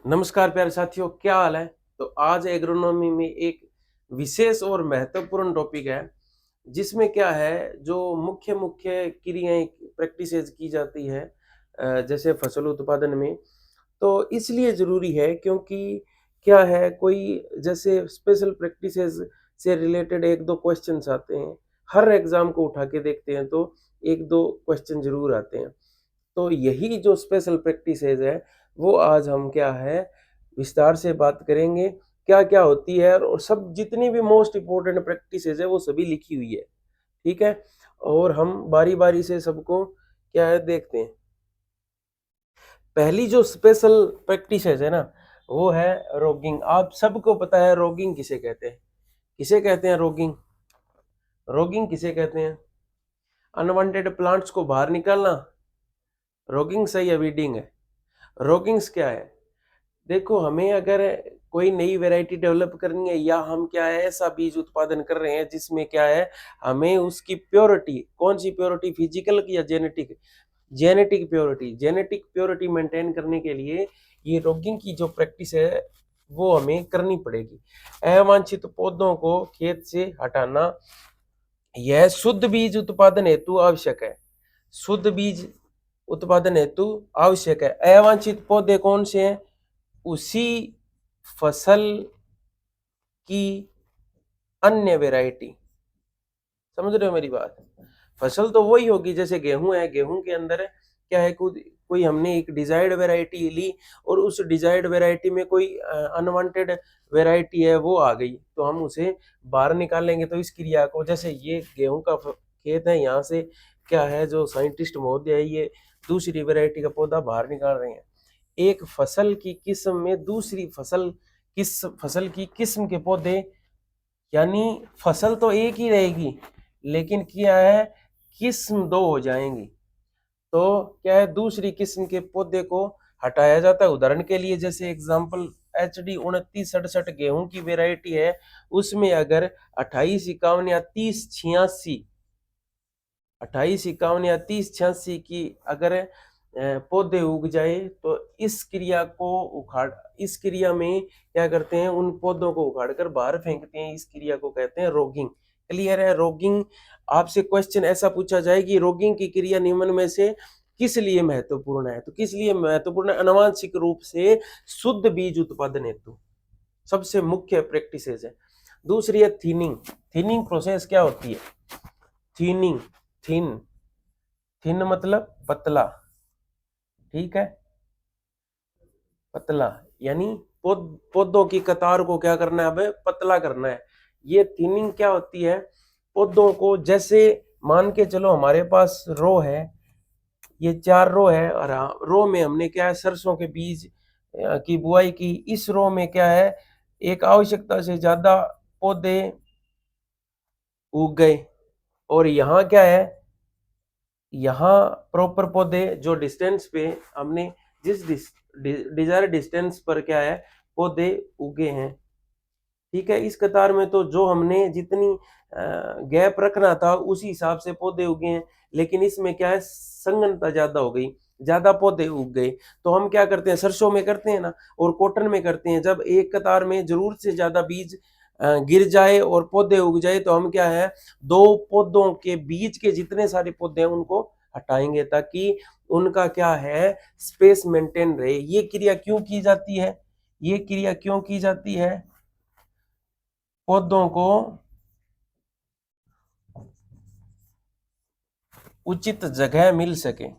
नमस्कार प्यारे साथियों, क्या हाल है। तो आज एग्रोनॉमी में एक विशेष और महत्वपूर्ण टॉपिक है जिसमें क्या है जो मुख्य मुख्य क्रियाएं प्रैक्टिसेस की जाती है जैसे फसल उत्पादन में। तो इसलिए ज़रूरी है क्योंकि क्या है कोई जैसे स्पेशल प्रैक्टिसेस से रिलेटेड एक दो क्वेश्चंस आते हैं। हर एग्जाम को उठा के देखते हैं तो एक दो क्वेश्चन जरूर आते हैं। तो यही जो स्पेशल प्रैक्टिसेस है वो आज हम क्या है विस्तार से बात करेंगे। क्या क्या होती है और सब जितनी भी मोस्ट इम्पोर्टेंट प्रैक्टिसेस है वो सभी लिखी हुई है। ठीक है। और हम बारी बारी से सबको क्या है देखते हैं। पहली जो स्पेशल प्रैक्टिसेस है ना वो है रोगिंग। आप सबको पता है रोगिंग किसे कहते हैं। किसे कहते हैं रोगिंग। रोगिंग किसे कहते हैं। अनवांटेड प्लांट्स को बाहर निकालना रोगिंग सही है वीडिंग है। रोगिंग्स क्या है। देखो हमें अगर कोई नई वैरायटी डेवलप करनी है या हम क्या है ऐसा बीज उत्पादन कर रहे हैं जिसमें क्या है हमें उसकी प्योरिटी कौन सी प्योरिटी फिजिकल की या जेनेटिक। जेनेटिक प्योरिटी मेंटेन करने के लिए ये रोगिंग की जो प्रैक्टिस है वो हमें करनी पड़ेगी। अवांछित पौधों को खेत से हटाना यह शुद्ध बीज उत्पादन हेतु आवश्यक है। शुद्ध बीज उत्पादन हेतु आवश्यक है। अवांछित पौधे कौन से हैं। उसी फसल की अन्य वैरायटी। समझ रहे हो मेरी बात। फसल तो वही होगी जैसे गेहूं है गेहूं के अंदर क्या है कोई हमने एक डिजायर्ड वैरायटी ली और उस डिजायर्ड वैरायटी में कोई अनवांटेड वैरायटी है वो आ गई तो हम उसे बाहर निकालेंगे। तो इस क्रिया को जैसे ये गेहूं का खेत है यहाँ से क्या है जो साइंटिस्ट महोदय है ये दूसरी वैरायटी का पौधा बाहर निकाल रहे हैं। एक फसल की किस्म में दूसरी फसल की किस्म के पौधे यानी फसल तो एक ही रहेगी लेकिन क्या है किस्म दो हो जाएंगी। तो क्या है दूसरी किस्म के पौधे को हटाया जाता है। उदाहरण के लिए जैसे एग्जांपल HD 2967 गेहूं की वेराइटी है उसमें अगर 2851 या 3086 की अगर पौधे उग जाए तो इस क्रिया में क्या करते हैं उन पौधों को उखाड़ कर बाहर फेंकते हैं। इस क्रिया को कहते हैं रोगिंग। क्लियर है। रोगिंग आपसे क्वेश्चन ऐसा पूछा जाए कि रोगिंग की क्रिया निम्न में से किस लिए महत्वपूर्ण है। तो किस लिए महत्वपूर्ण है। आनुवांशिक रूप से शुद्ध बीज उत्पादन हेतु सबसे मुख्य प्रैक्टिसेस है। दूसरी है थीनिंग। थीनिंग प्रोसेस क्या होती है। थीनिंग थिन थिन मतलब पतला। ठीक है। पतला यानी पौधों की कतार को क्या करना है हमें पतला करना है। ये थिनिंग क्या होती है। पौधों को जैसे मान के चलो हमारे पास रो है ये 4 रो है और रो में हमने क्या है सरसों के बीज की बुआई की। इस रो में क्या है एक आवश्यकता से ज्यादा पौधे उग गए और यहाँ क्या है यहाँ प्रॉपर पौधे जो डिस्टेंस पे हमने जिस डिजायर डिस्टेंस पर क्या है पौधे उगे हैं। ठीक है। इस कतार में तो जो हमने जितनी गैप रखना था उसी हिसाब से पौधे उगे हैं लेकिन इसमें क्या है संगनता ज्यादा हो गई ज्यादा पौधे उग गए। तो हम क्या करते हैं सरसों में करते हैं ना और कॉटन में करते हैं जब एक कतार में जरूरत से ज्यादा बीज गिर जाए और पौधे उग जाए तो हम क्या है दो पौधों के बीच के जितने सारे पौधे हैं उनको हटाएंगे ताकि उनका क्या है स्पेस मेंटेन रहे। ये क्रिया क्यों की जाती है। ये क्रिया क्यों की जाती है। पौधों को उचित जगह मिल सके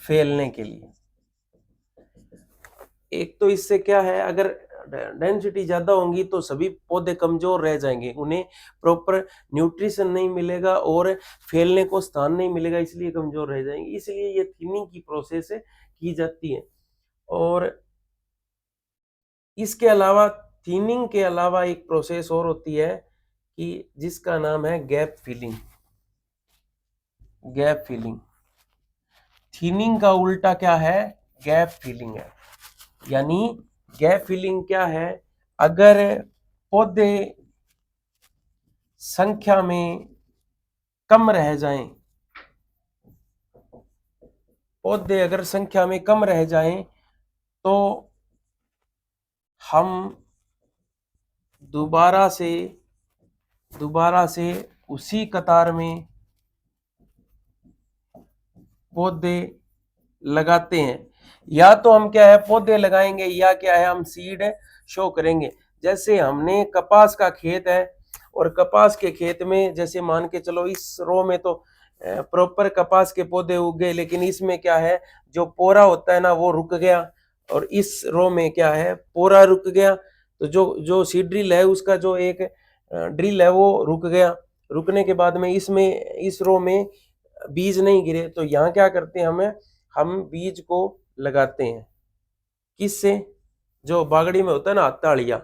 फैलने के लिए। एक तो इससे क्या है अगर डेंसिटी ज्यादा होंगी तो सभी पौधे कमजोर रह जाएंगे उन्हें प्रॉपर न्यूट्रिशन नहीं मिलेगा और फैलने को स्थान नहीं मिलेगा इसलिए कमजोर रह जाएंगे। इसलिए ये थिनिंग की प्रोसेस की जाती है। और इसके अलावा थिनिंग के अलावा एक प्रोसेस और होती है कि जिसका नाम है gap filling. Gap filling thinning का उल्टा क्या है गैप फिलिंग है। यानी गैप फिलिंग क्या है अगर पौधे संख्या में कम रह जाएं पौधे अगर संख्या में कम रह जाएं तो हम दोबारा से उसी कतार में पौधे लगाते हैं। या तो हम क्या है पौधे लगाएंगे या क्या है हम सीड शो करेंगे। जैसे हमने कपास का खेत है और कपास के खेत में जैसे मान के चलो इस रो में तो प्रॉपर कपास के पौधे उग गए, लेकिन इसमें क्या है जो पोरा होता है ना वो रुक गया, और इस रो में क्या है पोरा रुक गया। तो जो जो सीड ड्रिल है उसका जो एक ड्रिल है वो रुक गया। रुकने के बाद में इस रो में बीज नहीं गिरे, तो यहाँ क्या करते हैं हम बीज को लगाते हैं। किससे? जो बागड़ी में होता है ना ताड़िया,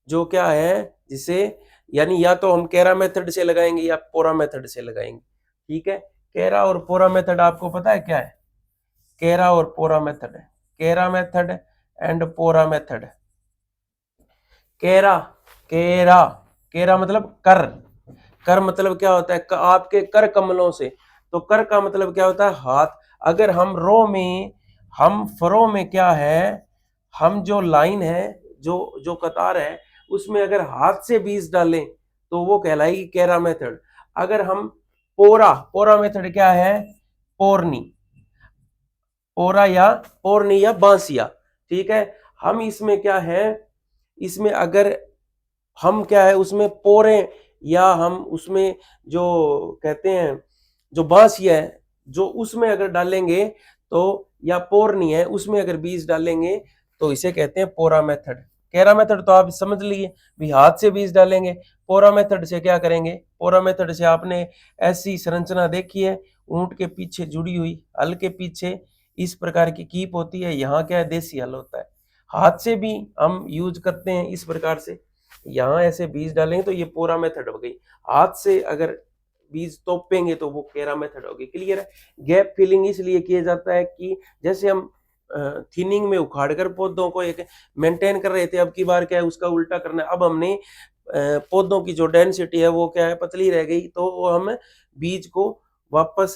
जो क्या है जिसे यानी या तो हम केरा मेथड से लगाएंगे या पोरा मेथड से लगाएंगे। ठीक है, केरा और पोरा मेथड आपको पता है क्या है? केरा और पोरा मेथड है, केरा मेथड एंड पोरा मेथड। केरा केरा केरा मतलब कर, कर मतलब क्या होता है आपके कर कमलों से। तो कर का मतलब क्या होता है हाथ। अगर हम रो में हम फरो में क्या है हम जो लाइन है जो जो कतार है उसमें अगर हाथ से बीज डालें तो वो कहलाएगी केरा मेथड। अगर हम पोरा मेथड क्या है पोरनी, पोरनी या बांसिया। ठीक है, हम इसमें क्या है इसमें अगर हम क्या है उसमें पोरे या हम उसमें जो कहते हैं जो बांसिया है जो उसमें अगर डालेंगे तो या पोरनी है उसमें अगर बीज डालेंगे तो इसे कहते हैं पोरा मेथड। केरा मेथड तो आप समझ लिए भी हाथ से बीज डालेंगे। पोरा मेथड से क्या करेंगे? पोरा मेथड से आपने ऐसी संरचना देखी है ऊंट के पीछे जुड़ी हुई, हल के पीछे इस प्रकार की कीप होती है, यहाँ क्या है देसी हल होता है। हाथ से भी हम यूज करते हैं इस प्रकार से, यहाँ ऐसे बीज डालेंगे तो ये पोरा मेथड हो गई। हाथ से अगर बीज तोपेंगे तो वो केरा मेथड होगी। क्लियर है? गैप फिलिंग इसलिए किया जाता है कि जैसे हम थिनिंग में उखाड़ कर पौधों को एक मेंटेन कर रहे थे, अब की बार क्या है उसका उल्टा करना है। अब हमने पौधों की जो डेंसिटी है वो क्या है पतली रह गई, तो वो हम बीज को वापस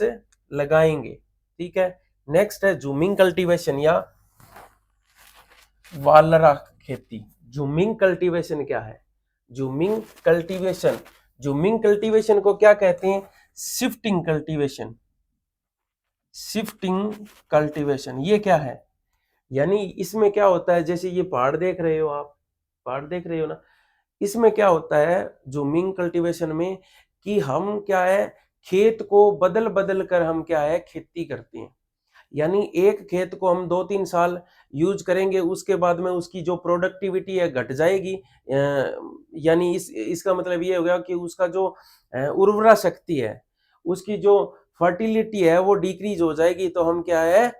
लगाएंगे। ठीक है, नेक्स्ट है जूमिंग कल्टीवेशन या वालरा खेती। जूमिंग कल्टीवेशन क्या है? जूमिंग कल्टीवेशन को क्या कहते हैं? Shifting cultivation. शिफ्टिंग कल्टीवेशन ये क्या है? यानी इसमें क्या होता है जैसे ये पहाड़ देख रहे हो आप, पहाड़ देख रहे हो ना, इसमें क्या होता है जूमिंग कल्टीवेशन में कि हम क्या है खेत को बदल बदल कर हम क्या है खेती करते हैं। यानी एक खेत को हम 2-3 साल यूज करेंगे, उसके बाद में उसकी जो प्रोडक्टिविटी है घट जाएगी। यानी इसका मतलब ये हो गया कि उसका जो उर्वरा शक्ति है, उसकी जो फर्टिलिटी है वो डिक्रीज हो जाएगी। तो हम क्या है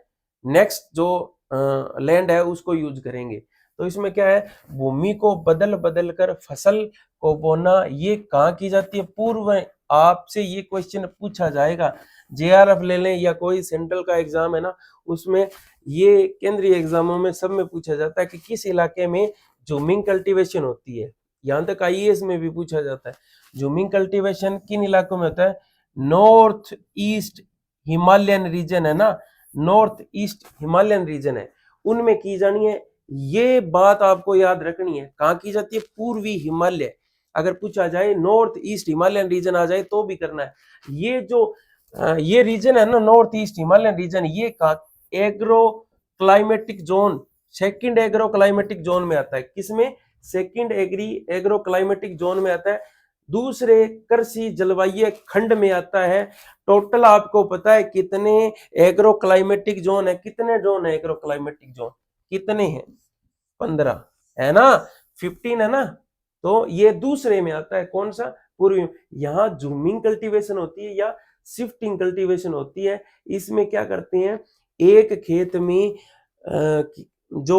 नेक्स्ट जो लैंड है उसको यूज करेंगे। तो इसमें क्या है भूमि को बदल बदल कर फसल को बोना, ये कहाँ की जाती है? पूर्व आपसे ये क्वेश्चन पूछा जाएगा, जेआरएफ ले लें या कोई सेंट्रल का एग्जाम है ना उसमें, ये केंद्रीय एग्जामों में सब में पूछा जाता है कि किस इलाके में जूमिंग कल्टीवेशन होती है। यहाँ तक आईएएस में भी पूछा जाता है जूमिंग कल्टीवेशन किन इलाकों में होता है। नॉर्थ ईस्ट हिमालयन रीजन है ना, नॉर्थ ईस्ट हिमालयन रीजन है उनमें की जानी है। ये बात आपको याद रखनी है, कहाँ की जाती है? पूर्वी हिमालय। अगर पूछा जाए नॉर्थ ईस्ट हिमालयन रीजन आ जाए तो भी करना है। ये जो ये रीजन है ना नॉर्थ ईस्ट हिमालयन रीजन, ये agro climatic zone, second agro climatic zone में आता है। किसमें? सेकंड एग्रो क्लाइमेटिक जोन में आता है, दूसरे कृषि जलवायु खंड में आता है। टोटल आपको पता है कितने एग्रो क्लाइमेटिक जोन है? कितने जोन है एग्रो क्लाइमेटिक जोन? कितने हैं? 15 है ना, 15 है ना। तो ये दूसरे में आता है, कौन सा? पूर्वी। यहाँ जूमिंग कल्टीवेशन होती है या शिफ्टिंग कल्टीवेशन होती है। इसमें क्या करते हैं एक खेत में जो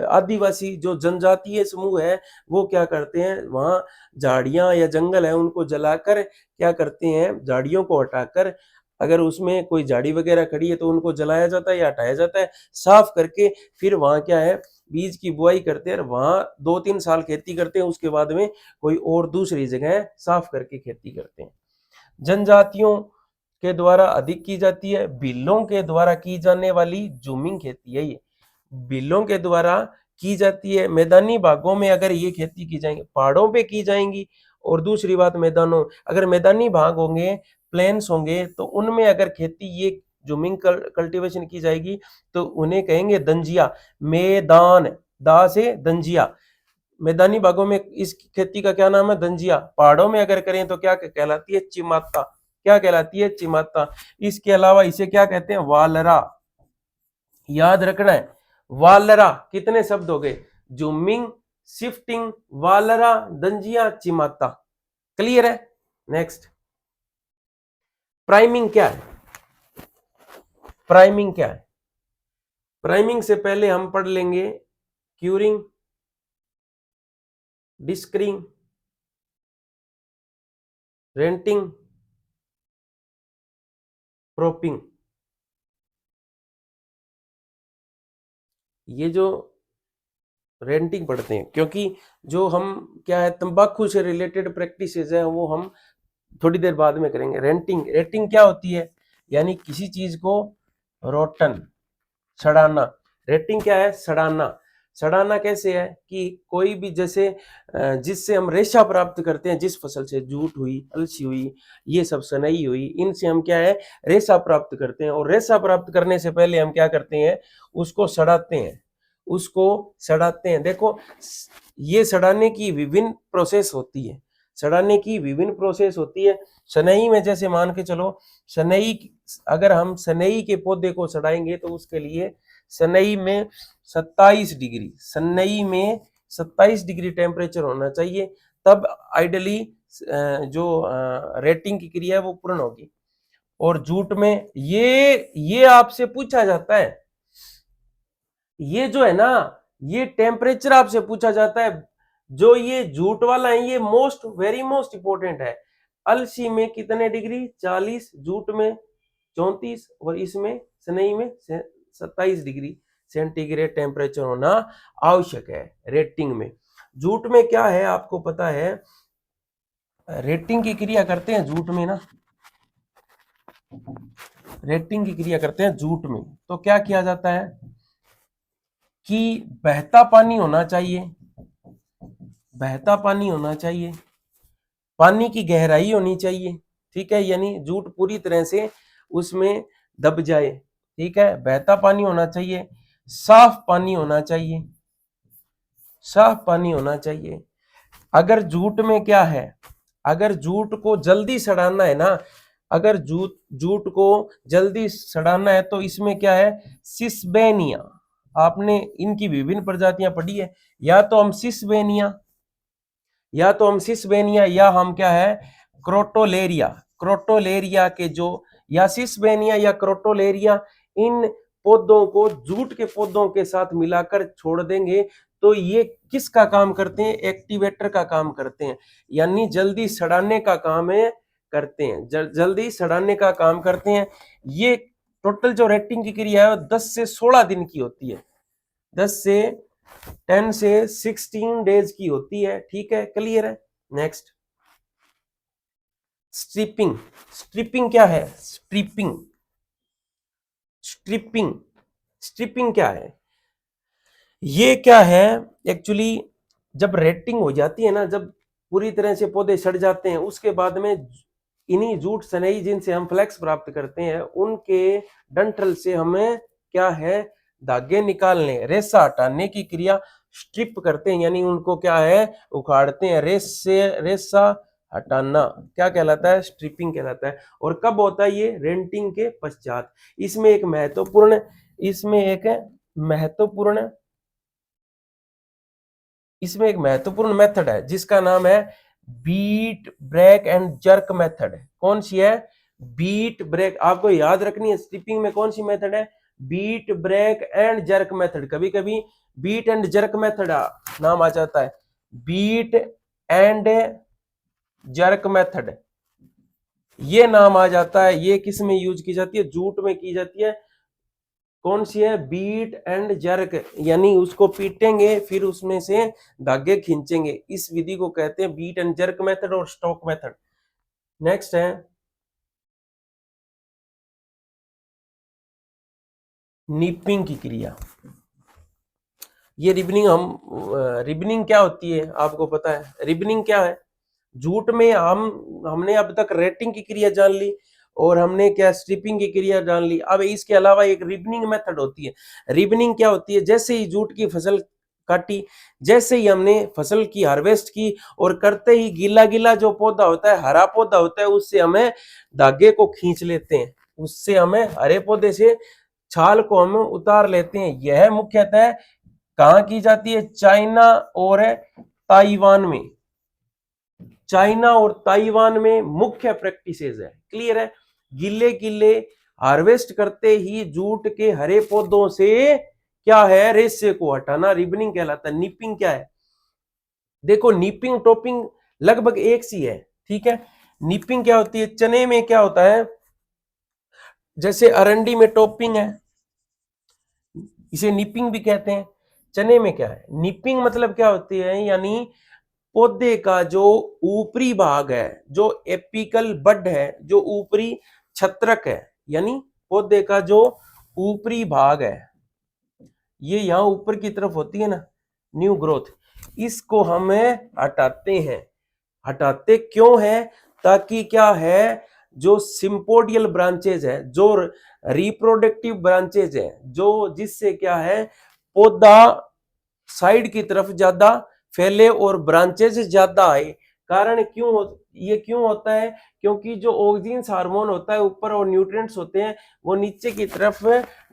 आदिवासी जो जनजातीय समूह है वो क्या करते हैं वहां झाड़ियां या जंगल है उनको जलाकर क्या करते हैं झाड़ियों को हटाकर, अगर उसमें कोई झाड़ी वगैरह खड़ी है तो उनको जलाया जाता है या हटाया जाता है, साफ करके फिर वहां क्या है बीज की बुआई करते हैं। वहां 2-3 साल खेती करते हैं, उसके बाद में कोई और दूसरी जगह साफ करके खेती करते हैं। जनजातियों के द्वारा अधिक की जाती है, बिलों के द्वारा की जाने वाली जूमिंग खेती है ये, बिलों के द्वारा की जाती है। मैदानी भागों में अगर ये खेती की जाएंगी, पहाड़ों पे की जाएंगी, और दूसरी बात मैदानों, अगर मैदानी भाग होंगे, प्लेन्स होंगे, तो उनमें अगर खेती ये जूमिंग कल्टीवेशन की जाएगी तो उन्हें कहेंगे दंजिया। मैदान, दा से दंजिया, मैदानी भागों में इस खेती का क्या नाम है? दंजिया। पहाड़ों में अगर करें तो क्या कहलाती है? चिमाता। क्या कहलाती है? चिमाता। इसके अलावा इसे क्या कहते हैं? वालरा। याद रखना है, वालरा। कितने शब्द हो गए? जूमिंग, शिफ्टिंग, वालरा, दंजिया, चिमाता। क्लियर है? नेक्स्ट, प्राइमिंग क्या है? प्राइमिंग क्या है? प्राइमिंग से पहले हम पढ़ लेंगे क्यूरिंग, डिस्करिंग, रेंटिंग, प्रोपिंग। ये जो रेंटिंग पढ़ते हैं, क्योंकि जो हम क्या है, तंबाकू से रिलेटेड प्रैक्टिसेस है, वो हम थोड़ी देर बाद में करेंगे। रेंटिंग, रेंटिंग क्या होती है? यानी किसी चीज को रोटन, सड़ाना। रेटिंग क्या है? सड़ाना। सड़ाना कैसे है कि कोई भी, जैसे जिससे हम रेशा प्राप्त करते हैं, जिस फसल से, जूट हुई, अलसी हुई, ये सब सनई हुई, इनसे हम क्या है? रेशा प्राप्त करते हैं। और रेशा प्राप्त करने से पहले हम क्या करते हैं? उसको सड़ाते हैं, उसको सड़ाते हैं। देखो, ये सड़ाने की विभिन्न प्रोसेस होती है, सड़ाने की विभिन्न प्रोसेस होती है। सनई में जैसे मान के चलो, सनई, अगर हम सनई के पौधे को सड़ाएंगे तो उसके लिए सनई में 27 डिग्री, सनई में 27 डिग्री टेम्परेचर होना चाहिए, तब आइडली जो रेटिंग की क्रिया है वो पूर्ण होगी। और जूट में ये आपसे पूछा जाता है, ये जो है ना, ये टेम्परेचर आपसे पूछा जाता है। जो ये जूट वाला है, ये मोस्ट वेरी मोस्ट इंपोर्टेंट है। अलसी में कितने डिग्री? 40, जूट में 34, और इसमें सनई में 27 डिग्री सेंटीग्रेड टेम्परेचर होना आवश्यक है रेटिंग में। जूट में क्या है आपको पता है? रेटिंग की क्रिया करते हैं जूट में ना, रेटिंग की क्रिया करते हैं जूट में, तो क्या किया जाता है कि बहता पानी होना चाहिए, बहता पानी होना चाहिए, पानी की गहराई होनी चाहिए, ठीक है, यानी जूट पूरी तरह से उसमें दब जाए, ठीक है। बहता पानी होना चाहिए, साफ पानी होना चाहिए, साफ पानी होना चाहिए। अगर जूट में क्या है, अगर जूट को जल्दी सड़ाना है ना, अगर जूट जूट को जल्दी सड़ाना है तो इसमें क्या है? सिसबेनिया। आपने इनकी विभिन्न प्रजातियां पढ़ी है, या तो हम सिसबेनिया, या तो हम सिसबेनिया, या हम क्या है? क्रोटोलेरिया। क्रोटोलेरिया के जो, या सिसबेनिया या क्रोटोलेरिया, इन पौधों को जूट के पौधों के साथ मिलाकर छोड़ देंगे तो ये किसका काम करते हैं? एक्टिवेटर का काम करते हैं, यानी जल्दी सड़ाने का काम है करते हैं, जल्दी सड़ाने का काम करते हैं। ये टोटल जो रेटिंग की क्रिया है 10 से 16 दिन की होती है, 10 से 16 डेज की होती है, ठीक है, क्लियर है। Next, striping. स्ट्रिपिंग क्या है? स्ट्रिपिंग, स्ट्रिपिंग, स्ट्रिपिंग क्या है? ये क्या है एक्चुअली? जब रेटिंग हो जाती है ना, जब पूरी तरह से पौधे सड़ जाते हैं, उसके बाद में इन्हीं जूट सनई जिनसे हम फ्लैक्स प्राप्त करते हैं, उनके डंठल से हमें क्या है? धागे निकालने, रेशा हटाने की क्रिया स्ट्रिप करते हैं, यानी उनको क्या है? उखाड़ते हैं। रेशा हटाना क्या कहलाता है? स्ट्रिपिंग कहलाता है। और कब होता है ये? रेंटिंग के पश्चात। इसमें एक महत्वपूर्ण, इसमें एक महत्वपूर्ण इसमें एक महत्वपूर्ण मेथड है जिसका नाम है beat, break and jerk method. कौन सी है? Beat, break. आपको याद रखनी है, स्ट्रिपिंग में कौन सी मेथड है? Beat, break and jerk method. कभी कभी बीट एंड जर्क मेथड नाम आ जाता है, बीट एंड जर्क मेथड, ये नाम आ जाता है। ये किस में यूज की जाती है? जूट में की जाती है। कौन सी है? बीट एंड जर्क, यानी उसको पीटेंगे फिर उसमें से धागे खींचेंगे, इस विधि को कहते हैं बीट एंड जर्क मेथड और स्टॉक मेथड। नेक्स्ट है नीपिंग की क्रिया। ये रिबनिंग क्या होती है आपको पता है? रिबनिंग क्या है? जूट में हमने अब तक रेटिंग की क्रिया जान ली और हमने क्या स्ट्रिपिंग की क्रिया जान ली। अब इसके अलावा एक रिबनिंग मेथड होती है। रिबनिंग क्या होती है? जैसे ही जूट की फसल काटी, जैसे ही हमने फसल की हार्वेस्ट की और करते ही गीला गीला जो पौधा होता है, हरा पौधा होता है, उससे हमें धागे को खींच लेते हैं, उससे हमें हरे पौधे से छाल को हम उतार लेते हैं। यह मुख्यतः कहाँ की जाती है? चाइना और ताइवान में। चाइना और ताइवान में मुख्य प्रैक्टिसेस है। क्लियर है? गिले गिले हार्वेस्ट करते ही जूट के हरे पौधों से क्या है? रेशे को हटाना रिबनिंग कहलाता है। निपिंग क्या है? देखो, निपिंग टोपिंग लगभग एक सी है, ठीक है। निपिंग क्या होती है? चने में क्या होता है? जैसे अरंडी में टोपिंग है, इसे निपिंग भी कहते हैं। चने में क्या है? निपिंग मतलब क्या होती है? यानी पौधे का जो ऊपरी भाग है, जो एपिकल बड है, जो ऊपरी छत्रक है, यानी पौधे का जो ऊपरी भाग है, ये यहां ऊपर की तरफ होती है ना, न्यू ग्रोथ, इसको हमें हटाते हैं। हटाते क्यों है? ताकि क्या है, जो सिंपोडियल ब्रांचेज है, जो रिप्रोडक्टिव ब्रांचेज है, जो जिससे क्या है पौधा साइड की तरफ ज्यादा फैले और ब्रांचेज ज्यादा आए। कारण ये क्यों होता है? क्योंकि जो ऑक्सीजन हार्मोन होता है ऊपर और न्यूट्रिएंट्स होते हैं वो नीचे की तरफ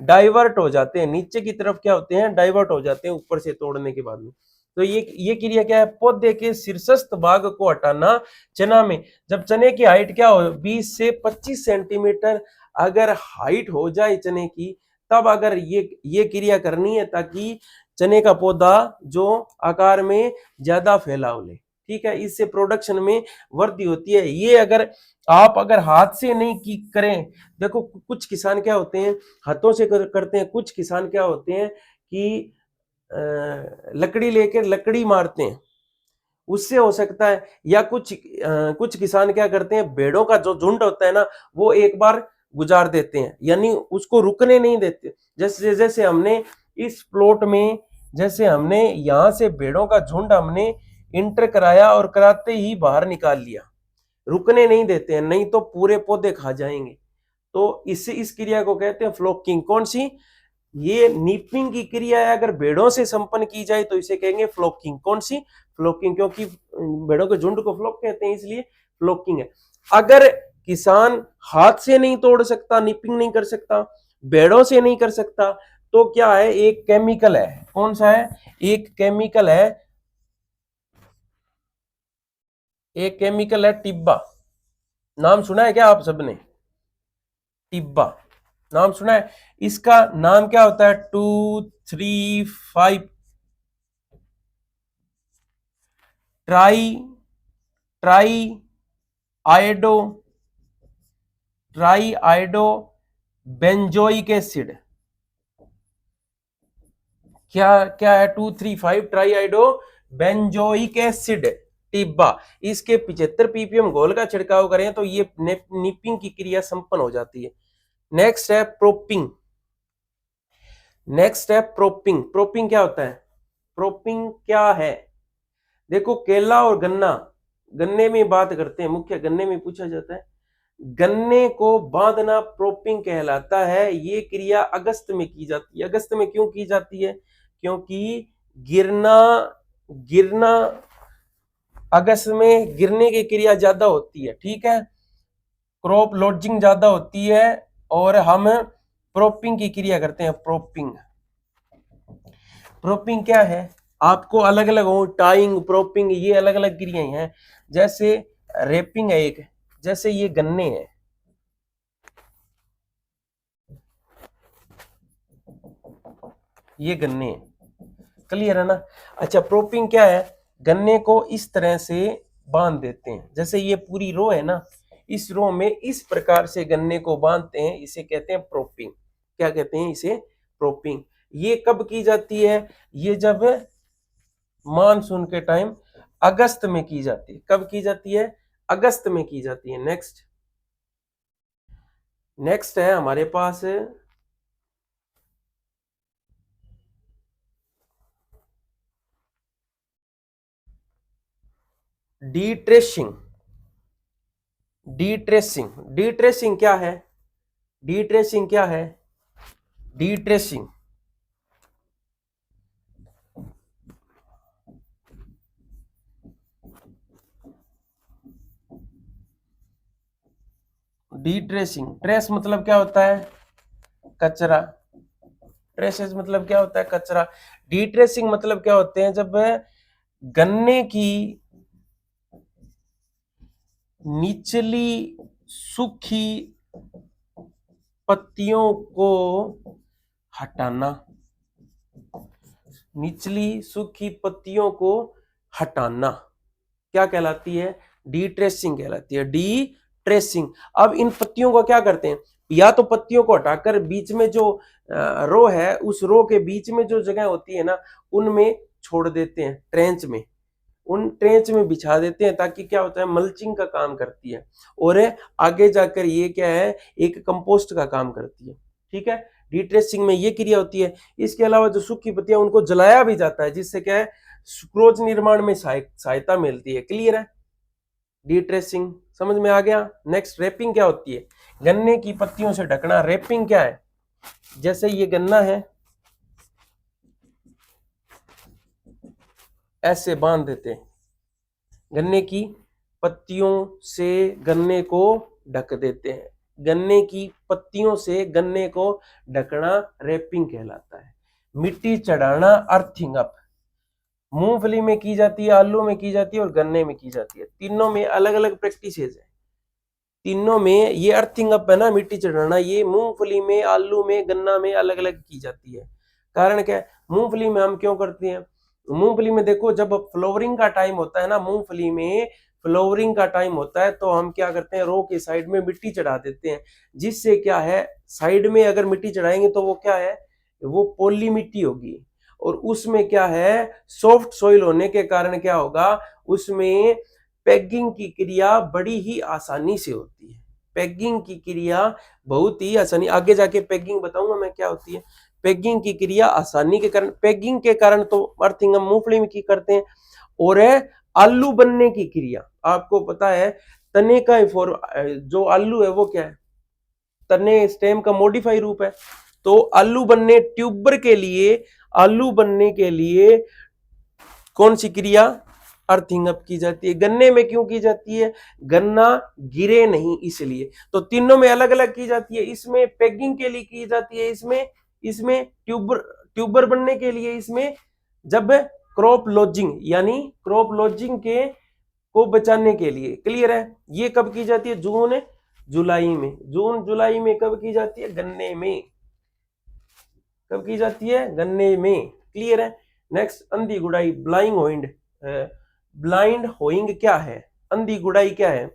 डाइवर्ट हो जाते हैं। नीचे की तरफ क्या होते हैं? डाइवर्ट हो जाते हैं ऊपर से तोड़ने के बाद में। तो ये क्रिया क्या है? पौधे के शीर्षस्थ भाग को हटाना। चना में जब चने की हाइट क्या हो, 20 से 25 सेंटीमीटर अगर हाइट हो जाए चने की, तब अगर ये क्रिया करनी है ताकि चने का पौधा जो आकार में ज्यादा फैलाव ले, ठीक है। इससे प्रोडक्शन में वृद्धि होती है। ये अगर हाथ से नहीं की करें, देखो कुछ किसान क्या होते हैं हाथों से करते हैं, कुछ किसान क्या होते हैं कि लकड़ी लेकर लकड़ी मारते हैं, उससे हो सकता है। या कुछ किसान क्या करते हैं, भेड़ों का जो झुंड होता है ना, वो एक बार गुजार देते हैं, यानी उसको रुकने नहीं देते। जैसे जैसे हमने इस प्लॉट में, जैसे हमने यहां से भेड़ों का झुंड हमने इंटर कराया और कराते ही बाहर निकाल लिया, रुकने नहीं देते हैं, नहीं तो पूरे पौधे खा जाएंगे। तो इस क्रिया को कहते हैं फ्लोकिंग। कौन सी? ये नीपिंग की क्रिया है, अगर भेड़ों से संपन्न की जाए तो इसे कहेंगे फ्लोकिंग। कौन सी? फ्लोकिंग, क्योंकि भेड़ों के झुंड को फ्लोक कहते हैं, इसलिए फ्लोकिंग है। अगर किसान हाथ से नहीं तोड़ सकता, नीपिंग नहीं कर सकता, भेड़ों से नहीं कर सकता, तो क्या है? एक केमिकल है। कौन सा है? एक केमिकल है, एक केमिकल है टिब्बा। नाम सुना है क्या आप सबने? टिब्बा नाम सुना है? इसका नाम क्या होता है? 2,3,5 try try iodo try iodo benzoic acid. क्या क्या है? 2,3,5 try iodo benzoic acid Tibba. इसके 75 ppm घोल का छिड़काव करें तो ये निपिंग की क्रिया संपन्न हो जाती है। नेक्स्ट है प्रोपिंग। नेक्स्ट है प्रोपिंग। प्रोपिंग क्या होता है? प्रोपिंग क्या है? देखो, केला और गन्ना, गन्ने में बात करते हैं, मुख्य गन्ने में पूछा जाता है। गन्ने को बांधना प्रोपिंग कहलाता है। ये क्रिया अगस्त में की जाती है। अगस्त में क्यों की जाती है? क्योंकि गिरना गिरना अगस्त में गिरने की क्रिया ज्यादा होती है, ठीक है। क्रॉप लॉजिंग ज्यादा होती है और हम प्रोपिंग की क्रिया करते हैं। प्रोपिंग प्रोपिंग क्या है? आपको अलग अलग हो, टाइंग, प्रोपिंग, ये अलग अलग क्रियाएं हैं। जैसे रेपिंग है एक, जैसे ये गन्ने हैं, ये गन्ने हैं। क्लियर है ना? अच्छा, प्रोपिंग क्या है? गन्ने को इस तरह से बांध देते हैं, जैसे ये पूरी रो है ना, इस रो में इस प्रकार से गन्ने को बांधते हैं, इसे कहते हैं प्रोपिंग। क्या कहते हैं इसे? प्रोपिंग। ये कब की जाती है? ये जब मानसून के टाइम अगस्त में की जाती है। कब की जाती है? अगस्त में की जाती है। नेक्स्ट है हमारे पास डिट्रेसिंग। डिट्रेसिंग, डिट्रेसिंग क्या है? डिट्रेसिंग क्या है? डिट्रेसिंग डिट्रेसिंग, ट्रेस मतलब क्या होता है? कचरा। ट्रेसेस मतलब क्या होता है? कचरा। डिट्रेसिंग मतलब क्या होते हैं? जब गन्ने की निचली सूखी पत्तियों को हटाना। निचली सूखी पत्तियों को हटाना क्या कहलाती है? डिट्रेसिंग कहलाती है। डिट्रेसिंग। अब इन पत्तियों को क्या करते हैं? या तो पत्तियों को हटाकर बीच में जो रो है, उस रो के बीच में जो जगह होती है ना, उनमें छोड़ देते हैं, ट्रेंच में। उन ट्रेंच में बिछा देते हैं, ताकि क्या होता है? मल्चिंग का काम करती है, और आगे जाकर ये क्या है? एक कंपोस्ट का काम करती है। ठीक है, डिट्रेसिंग में ये क्रिया होती है। इसके अलावा जो सूखी पत्तियां, उनको जलाया भी जाता है, जिससे क्या है? सुक्रोज निर्माण में सहायता मिलती है। क्लियर है? डिट्रेसिंग समझ में आ गया। नेक्स्ट, रैपिंग क्या होती है? गन्ने की पत्तियों से ढकना। रैपिंग क्या है? जैसे ये गन्ना है, ऐसे बांध देते हैं, गन्ने की पत्तियों से गन्ने को ढक देते हैं। गन्ने की पत्तियों से गन्ने को ढकना रैपिंग कहलाता है। मिट्टी चढ़ाना, अर्थिंग अप, मूंगफली में की जाती है, आलू में की जाती है, और गन्ने में की जाती है। तीनों में अलग अलग प्रैक्टिसेस है। तीनों में ये अर्थिंग अप है ना, मिट्टी चढ़ाना, ये मूंगफली में, आलू में, गन्ना में अलग अलग की जाती है। कारण क्या है? मूंगफली में हम क्यों करते हैं? मूंगफली में देखो, जब फ्लोवरिंग का टाइम होता है ना, मूंगफली में फ्लोवरिंग का टाइम होता है, तो हम क्या करते हैं? रो के साइड में मिट्टी चढ़ा देते हैं, जिससे क्या है? साइड में अगर मिट्टी चढ़ाएंगे तो वो क्या है? वो पोली मिट्टी होगी, और उसमें क्या है? सॉफ्ट सॉइल होने के कारण क्या होगा? उसमें पेगिंग की क्रिया बड़ी ही आसानी से होती है। पेगिंग की क्रिया बहुत ही आसानी, आगे जाके पेगिंग बताऊंगा मैं क्या होती है। पेगिंग की क्रिया आसानी के कारण, पेगिंग के कारण तो अर्थिंग हम मूंगफली में की करते हैं। और है आलू बनने की क्रिया। आपको पता है तने का जो आलू है वो क्या है? तने स्टेम का मॉडिफाई रूप है। तो आलू बनने, ट्यूबर के लिए, आलू बनने के लिए कौन सी क्रिया? अर्थिंग अप की जाती है। गन्ने में क्यों की जाती है? गन्ना गिरे नहीं इसलिए। तो तीनों में अलग अलग की जाती है। इसमें पेगिंग के लिए की जाती है, इसमें इसमें ट्यूबर बनने के लिए, इसमें जब क्रॉप लॉजिंग, यानी क्रॉप लॉजिंग के को बचाने के लिए। क्लियर है? ये कब की जाती है? जून जुलाई में। जून जुलाई में कब की जाती है? गन्ने में। कब की जाती है? गन्ने में। क्लियर है? नेक्स्ट, अंधी गुड़ाई, ब्लाइंग होइंड। ब्लाइंड होइंग क्या है? अंधी गुड़ाई क्या है?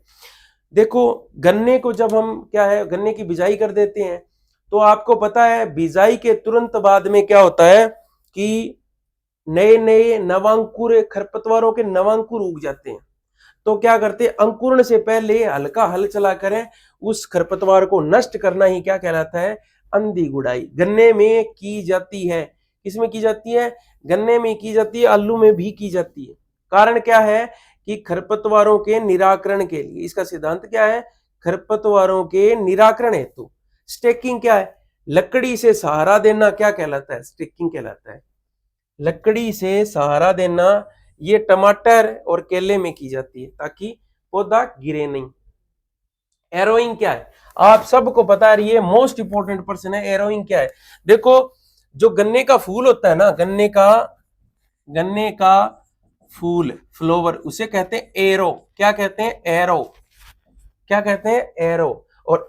देखो, गन्ने को जब हम क्या है, गन्ने की बिजाई कर देते हैं, तो आपको पता है बिजाई के तुरंत बाद में क्या होता है कि नए नए नवांकुर, खरपतवारों के नवांकुर उग जाते हैं। तो क्या करते हैं? अंकुरण से पहले हल्का हल चला करें, उस खरपतवार को नष्ट करना ही क्या कहलाता है? अंधी गुड़ाई। गन्ने में की जाती है। किसमें की जाती है? गन्ने में की जाती है, आलू में भी की जाती है। कारण क्या है? कि खरपतवारों के निराकरण के लिए। इसका सिद्धांत क्या है? खरपतवारों के निराकरण हेतु। स्टेकिंग क्या है? लकड़ी से सहारा देना क्या कहलाता है? स्टेकिंग कहलाता है। लकड़ी से सहारा देना, ये टमाटर और केले में की जाती है, ताकि पौधा गिरे नहीं। एरोइंग क्या है? आप सबको पता है, ये मोस्ट इंपोर्टेंट पर्सन है। एरोइंग क्या है? देखो, जो गन्ने का फूल होता है ना, गन्ने का फूल, फ्लोवर, उसे कहते हैं एरो। क्या कहते हैं? एरो। क्या कहते हैं? एरो। और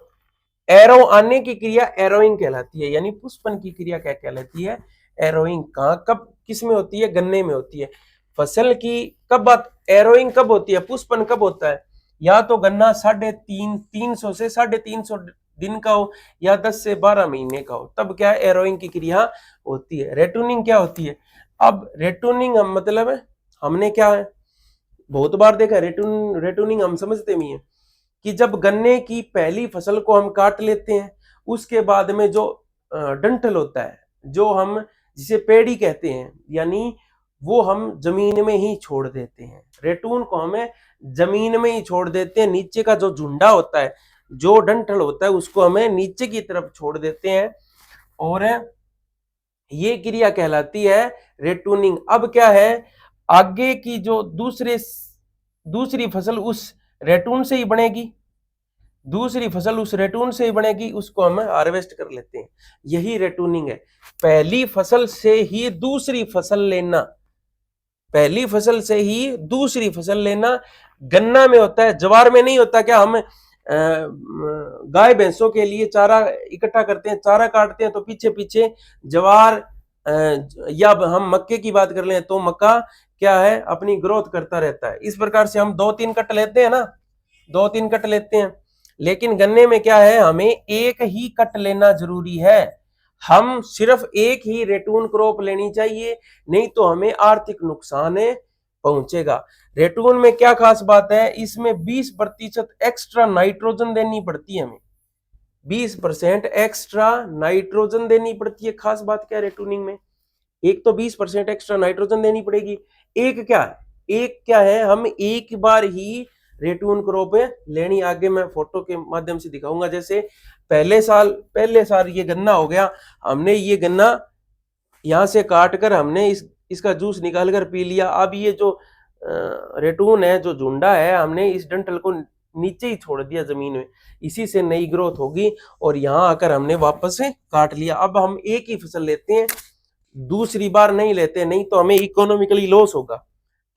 एरो आने की क्रिया एरोइंग कहलाती है, यानी पुष्पन की क्रिया क्या कहलाती है? एरोइंग। कहाँ, कब, किस में होती है? गन्ने में होती है। फसल की कब बात, एरोइंग कब होती है, पुष्पन कब होता है? या तो गन्ना 350 से 350 दिन का हो, या 10 से 12 महीने का हो, तब क्या है? एरोइंग की क्रिया होती है। रेटूनिंग क्या होती है? अब रेटूनिंग मतलब है, हमने क्या है बहुत बार देखा, रेटूनिंग हम समझते भी हैं कि जब गन्ने की पहली फसल को हम काट लेते हैं, उसके बाद में जो डंठल होता है, जो हम जिसे पेड़ी कहते हैं, यानी वो हम जमीन में ही छोड़ देते हैं। रेटून को हमें जमीन में ही छोड़ देते हैं। नीचे का जो झुंडा होता है, जो डंठल होता है, उसको हमें नीचे की तरफ छोड़ देते हैं और ये क्रिया कहलाती है रेटूनिंग। अब क्या है, आगे की जो दूसरी फसल उस रेटून से ही बनेगी, दूसरी फसल उस रेटून से ही बनेगी, उसको हम हार्वेस्ट कर लेते हैं। यही रेटूनिंग है। पहली फसल से ही दूसरी फसल लेना, पहली फसल से ही दूसरी फसल लेना गन्ना में होता है, ज्वार में नहीं होता। क्या हम गाय भैंसों के लिए चारा इकट्ठा करते हैं, चारा काटते हैं तो पीछे पीछे ज्वार, या हम मक्के की बात कर लें तो मक्का क्या है, अपनी ग्रोथ करता रहता है। इस प्रकार से हम 2-3 कट लेते हैं ना, 2-3 कट लेते हैं। लेकिन गन्ने में क्या है, हमें एक ही कट लेना जरूरी है। हम सिर्फ एक ही रेटून क्रॉप लेनी चाहिए, नहीं तो हमें आर्थिक नुकसान पहुंचेगा। रेटून में क्या खास बात है, इसमें 20% एक्स्ट्रा नाइट्रोजन देनी पड़ती है हमें, 20% एक्स्ट्रा नाइट्रोजन देनी पड़ती है। खास बात क्या है रेटूनिंग में, एक तो 20% एक्स्ट्रा नाइट्रोजन देनी पड़ेगी, एक क्या है, हम एक बार ही रेटून क्रॉप लेनी। आगे मैं फोटो के माध्यम से दिखाऊंगा। जैसे पहले साल ये गन्ना हो गया, हमने ये गन्ना यहां से काट कर हमने इसका जूस निकाल कर पी लिया। अब ये जो रेटून है, जो झुंडा है, हमने इस डंठल को नीचे ही छोड़ दिया जमीन में, इसी से नई ग्रोथ होगी और यहां आकर हमने वापस से काट लिया। अब हम एक ही फसल लेते हैं, दूसरी बार नहीं लेते, नहीं तो हमें इकोनॉमिकली लॉस होगा।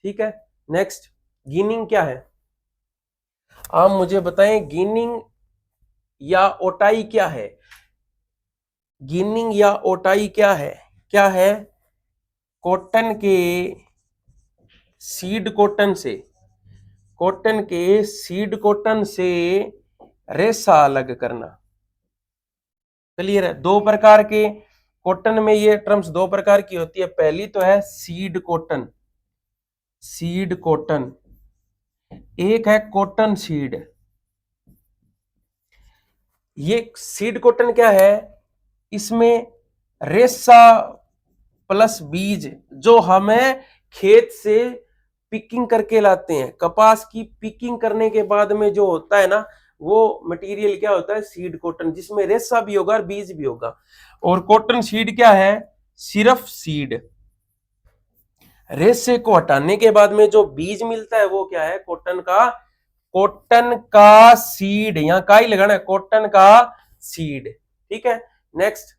ठीक है, नेक्स्ट, गिनिंग क्या है, आप मुझे बताएं। गिनिंग या ओटाई क्या है, गिनिंग या ओटाई क्या है? क्या है, कॉटन के सीड कॉटन से रेशा अलग करना। क्लियर है? दो प्रकार के कॉटन में ये टर्म्स दो प्रकार की होती है। पहली तो है सीड कॉटन, एक है कॉटन सीड। ये सीड कॉटन क्या है, इसमें रेशा प्लस बीज जो हमें खेत से पिकिंग करके लाते हैं। कपास की पिकिंग करने के बाद में जो होता है ना, वो मटेरियल क्या होता है, सीड कॉटन, जिसमें रेशा भी होगा और बीज भी होगा। और कॉटन सीड क्या है, सिर्फ सीड। रेशे को हटाने के बाद में जो बीज मिलता है वो क्या है, कॉटन का सीड। यहां का ही लगाना है, कॉटन का सीड। ठीक है, नेक्स्ट,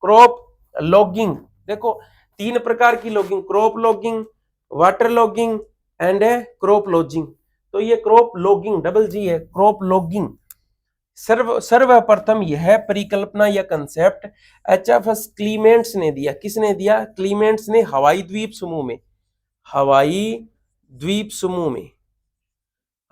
क्रॉप लॉगिंग। देखो 3 प्रकार की logging, crop logging, water logging and crop lodging. तो ये क्रॉप लॉगिंग डबल जी है, क्रॉप लॉगिंग। सर्वप्रथम यह परिकल्पना या कंसेप्ट HFS क्लीमेंट्स ने दिया। किसने दिया? क्लीमेंट्स ने हवाई द्वीप समूह में,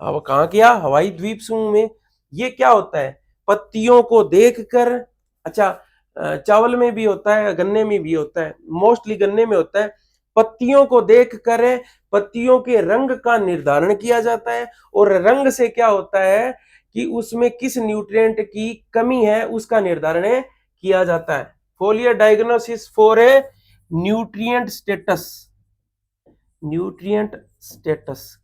अब कहां किया, हवाई द्वीप समूह में। ये क्या होता है, पत्तियों को देखकर, अच्छा चावल में भी होता है, गन्ने में भी होता है, मोस्टली गन्ने में होता है। पत्तियों को देखकर पत्तियों के रंग का निर्धारण किया जाता है, और रंग से क्या होता है कि उसमें किस न्यूट्रिएंट की कमी है उसका निर्धारण किया जाता है। फोलियर diagnosis for a nutrient status.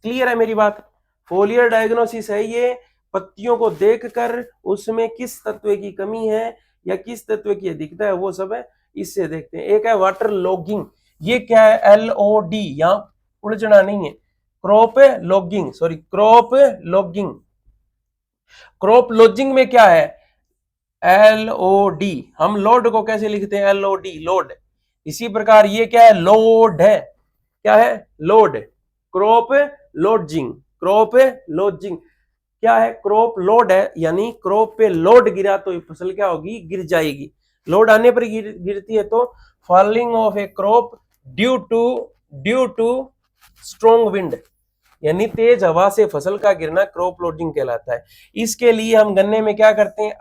Clear है मेरी बात? फोलियर डायग्नोसिस है ये, पत्तियों को देखकर उसमें किस तत्व की कमी है या किस तत्व की अधिकता है, वो सब है, इससे देखते हैं। एक है वाटर लॉगिंग, ये क्या है, LOD, यहां उलझना नहीं है, क्रॉप लॉजिंग में क्या है, LOD। हम लोड को कैसे लिखते हैं, LOD, लोड। इसी प्रकार ये क्या है, लोड है, क्या है, लोड। क्रॉप लॉजिंग क्या है, क्रॉप लोड है, यानी क्रॉप पे लोड गिरा तो फसल क्या होगी, गिर जाएगी। लोड आने पर गिरती है तो falling of a crop due to strong wind, यानी तेज हवा से फसल का गिरना क्रॉप लोडिंग कहलाता है। इसके लिए हम गन्ने में क्या करते हैं,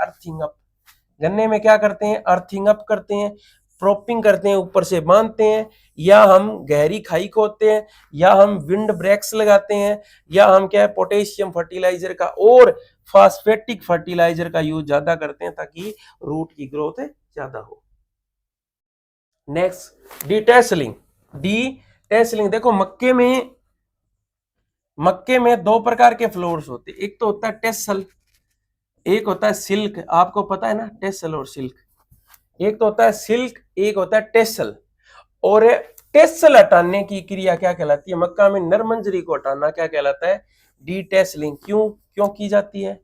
अर्थिंग अप करते हैं, प्रोपिंग करते हैं, ऊपर से बांधते हैं, या हम गहरी खाई खोदते हैं, या हम विंड ब्रेक्स लगाते हैं, या हम क्या है, पोटेशियम फर्टिलाइजर का और फास्फेटिक फर्टिलाइजर का यूज ज्यादा करते हैं ताकि रूट की ग्रोथ ज्यादा हो। नेक्स्ट, डिटेसलिंग टेसलिंग देखो, मक्के में दो प्रकार के फ्लोर्स होते हैं, एक तो होता है टेसल, एक होता है सिल्क। आपको पता है ना टेसल और सिल्क, एक तो होता है सिल्क, एक होता है टेसल। और टेसल हटाने की क्रिया क्या कहलाती है? मक्का में नरमंजरी को हटाना क्या कहलाता है? डीटेसलिंग। क्यों क्यों की जाती है?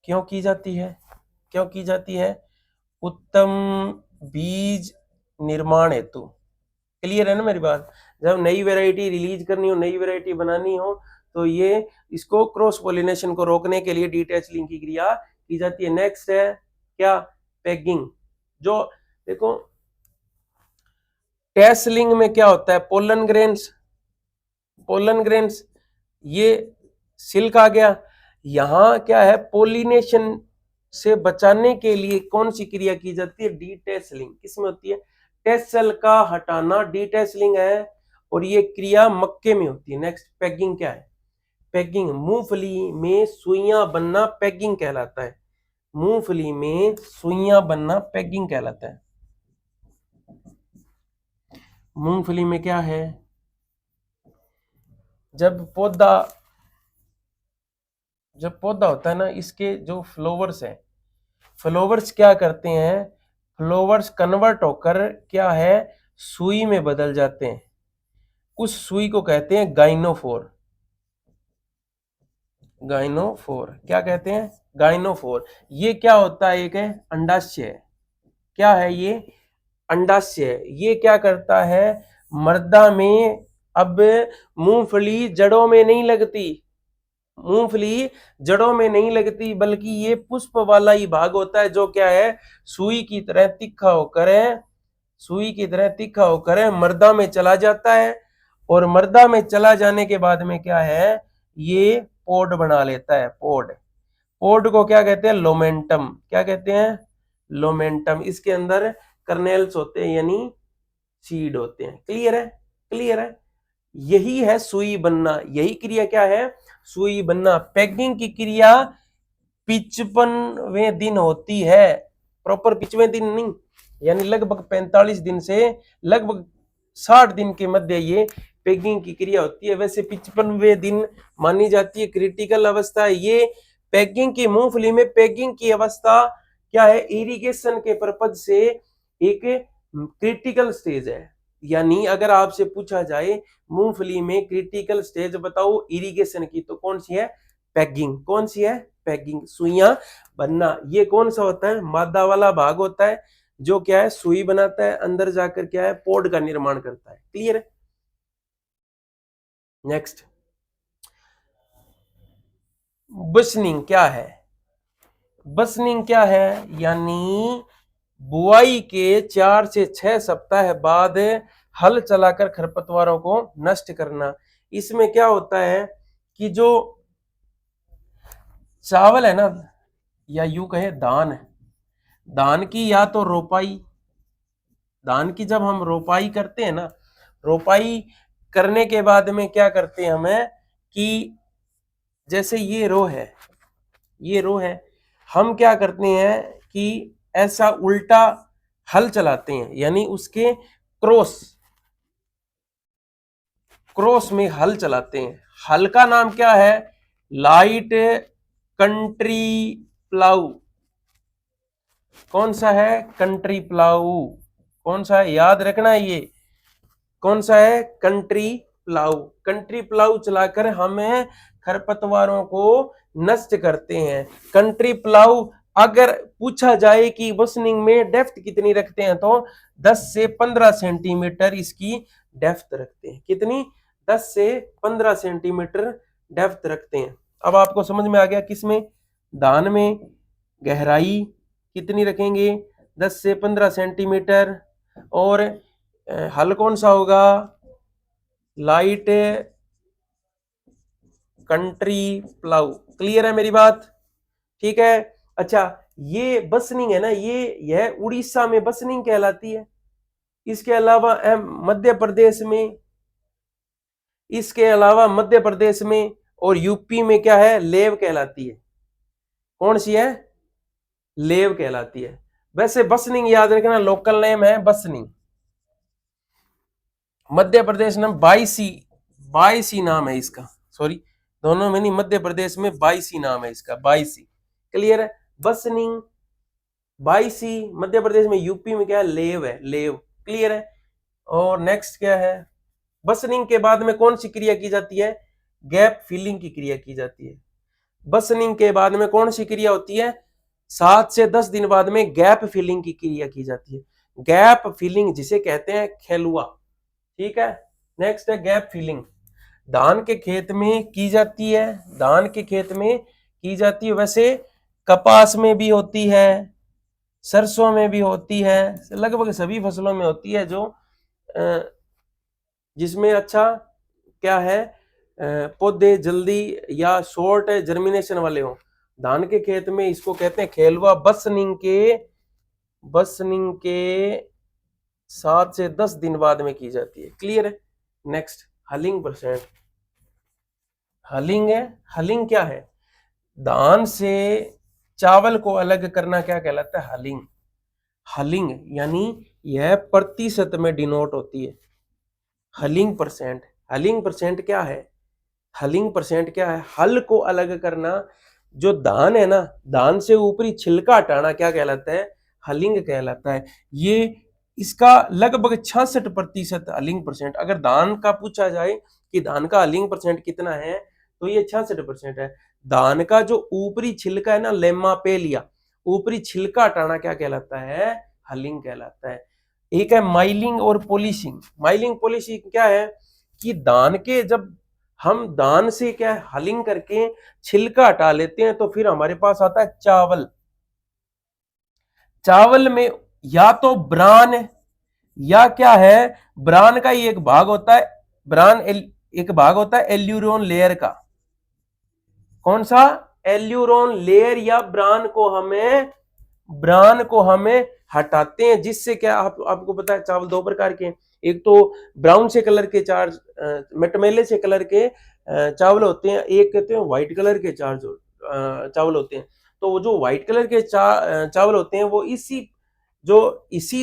क्यों की जाती है? क्यों की जाती है? उत्तम बीज निर्माण हेतु। क्लियर है ना मेरी बात? जब नई वैरायटी रिलीज करनी हो, नई वैरायटी बनानी हो, तो ये इसको क्रॉस पोलिनेशन को रोकने के लिए डीटेचलिंग की क्रिया की जाती है। नेक्स्ट है क्या? पैगिंग। जो देखो टेसलिंग में क्या होता है? पोलन ग्रेन्स, पोलन ग्रेन्स, ये सिल्क आ गया। यहां क्या है? पोलिनेशन से बचाने के लिए कौन सी क्रिया की जाती है? डीटेसलिंग। किसमें होती है? टेसल का हटाना डीटेसलिंग है, और ये क्रिया मक्के में होती है। नेक्स्ट पैगिंग क्या है? पैगिंग, मूंगफली में सुइयां बनना पैगिंग कहलाता है। मूंगफली में सुइयां बनना पैगिंग कहलाता है। मूंगफली में क्या है? जब पौधा होता है ना, इसके जो फ्लावर्स हैं, फ्लावर्स क्या करते हैं? फ्लावर्स कन्वर्ट होकर क्या है? सुई में बदल जाते हैं। उस सुई को कहते हैं गाइनोफोर। गाइनोफोर क्या कहते हैं? गाइनोफोर। ये क्या होता है? एक है अंडाशय है। क्या है ये? अंडाशय है। ये क्या करता है? मर्दा में अब मूंगफली जड़ों में नहीं लगती, मूंगफली जड़ों में नहीं लगती, बल्कि ये पुष्प वाला ही भाग होता है, जो क्या है? सुई की तरह तीखा होकर मर्दा में चला जाता है। और मर्दा में चला जाने के बाद में क्या है? ये पोड बना लेता है। पोड, पोड को क्या कहते हैं? लोमेंटम। क्या कहते हैं? लोमेंटम। इसके अंदर कर्नेल्स होते हैं, यानी सीड होते हैं। क्लियर है? क्लियर है? यही है सुई बनना। यही क्रिया क्या है? सुई बनना। पैगिंग की क्रिया 55वें दिन होती है। प्रॉपर 55वें दिन नहीं, यानी लगभग 45 दिन से लगभग 60 दिन के मध्य ये पैगिंग की क्रिया होती है। वैसे 55वें दिन मानी जाती है क्रिटिकल अवस्था। ये पैगिंग की, मूंगफली में पैगिंग की अवस्था क्या है? इरिगेशन के पर्पज से एक क्रिटिकल स्टेज है। यानी अगर आपसे पूछा जाए मूंगफली में क्रिटिकल स्टेज बताओ इरिगेशन की, तो कौन सी है? पैगिंग। कौन सी है? पैगिंग, सुइयां बनना। ये कौन सा होता है? मादा वाला भाग होता है, जो क्या है? सुई बनाता है, अंदर जाकर क्या है? पोड का निर्माण करता है। क्लियर है? नेक्स्ट, बसनिंग क्या है? बसनिंग क्या है? यानी बुआई के 4 से 6 सप्ताह बाद हल चलाकर खरपतवारों को नष्ट करना। इसमें क्या होता है कि जो चावल है ना, या यूं कहे धान है, धान की या तो रोपाई, धान की जब हम रोपाई करते हैं ना, रोपाई करने के बाद में क्या करते हैं हमें कि जैसे ये रो है, ये रो है, हम क्या करते हैं कि ऐसा उल्टा हल चलाते हैं, यानी उसके क्रॉस क्रॉस में हल चलाते हैं। हल का नाम क्या है? Light country plough. कौन सा है? Country plough. कौन सा है? याद रखना है ये कौन सा है? Country plough. कंट्री प्लाऊ चलाकर हमें खरपतवारों को नष्ट करते हैं। कंट्री प्लाऊ अगर पूछा जाए कि बसनिंग में डेप्थ कितनी रखते हैं, तो 10 से 15 सेंटीमीटर इसकी डेप्थ रखते हैं। कितनी? 10 से 15 सेंटीमीटर डेप्थ रखते हैं। अब आपको समझ में आ गया किसमें? धान में गहराई कितनी रखेंगे? 10 से 15 सेंटीमीटर। और हल कौन सा होगा? Light country plough. क्लियर है मेरी बात? ठीक है। अच्छा, ये बसनिंग है ना, यह उड़ीसा में बसनिंग कहलाती है। इसके अलावा मध्य प्रदेश में और यूपी में क्या है? लेव कहलाती है। कौन सी है? लेव कहलाती है। वैसे बसनिंग याद रखना लोकल नेम है, बसनिंग। मध्य प्रदेश में बाईसी, बाईसी नाम है इसका, सॉरी दोनों में नहीं, मध्य प्रदेश में बाईसी नाम है इसका, बाईसी। क्लियर है? बसनिंग, बाईसी मध्य प्रदेश में। यूपी में क्या है? लेव है, लेव। क्लियर है? और नेक्स्ट क्या है? बसनिंग के बाद में कौन सी क्रिया की जाती है? गैप फिलिंग की क्रिया की जाती है। बसनिंग के बाद में कौन सी क्रिया होती है? 7 से 10 दिन बाद में गैप फिलिंग की क्रिया की जाती है। गैप फिलिंग जिसे कहते हैं खेलुआ। ठीक है? नेक्स्ट है गैप फिलिंग, धान के खेत में की जाती है, धान के खेत में की जाती है, वैसे कपास में भी होती है, सरसों में भी होती है, लगभग सभी फसलों में होती है जो जिसमें अच्छा क्या है, पौधे जल्दी या शॉर्ट जर्मिनेशन वाले हो। धान के खेत में इसको कहते हैं खेलवा। बसनिंग के 7 से 10 दिन बाद में की जाती है। क्लियर है? Next हलिंग percent. हलिंग है, हलिंग क्या है? धान से चावल को अलग करना क्या कहलाता है? हलिंग। हलिंग यानी यह प्रतिशत में डिनोट होती है। हलिंग परसेंट, हलिंग परसेंट क्या है? हलिंग परसेंट क्या है? हल को अलग करना, जो धान है ना, धान से ऊपरी छिलका हटाना क्या कहलाता है? हलिंग कहलाता है। ये इसका लगभग 66% हलिंग परसेंट। अगर धान का पूछा जाए कि धान का हलिंग परसेंट कितना है, तो ये 66% है। धान का जो ऊपरी छिलका है ना, लेमा पेलिया, ऊपरी छिलका हटाना क्या कहलाता है? हलिंग कहलाता है। एक है माइलिंग और पॉलिशिंग। माइलिंग पॉलिशिंग क्या है कि धान के जब हम धान से क्या है हलिंग करके छिलका हटा लेते हैं, तो फिर हमारे पास आता है चावल। चावल में या तो ब्रान है या क्या है, ब्रान का ही एक भाग होता है, एक भाग होता है एल्यूरोन लेयर का। कौन सा? एल्यूरोन लेयर या ब्रान को हमें हटाते हैं, जिससे क्या आपको पता है चावल दो प्रकार के हैं। एक तो ब्राउन से कलर के चार्ज, मेटमेले से कलर के चावल होते हैं, एक कहते हैं व्हाइट कलर के चावल होते हैं। तो वो जो व्हाइट कलर के चावल होते हैं, वो इसी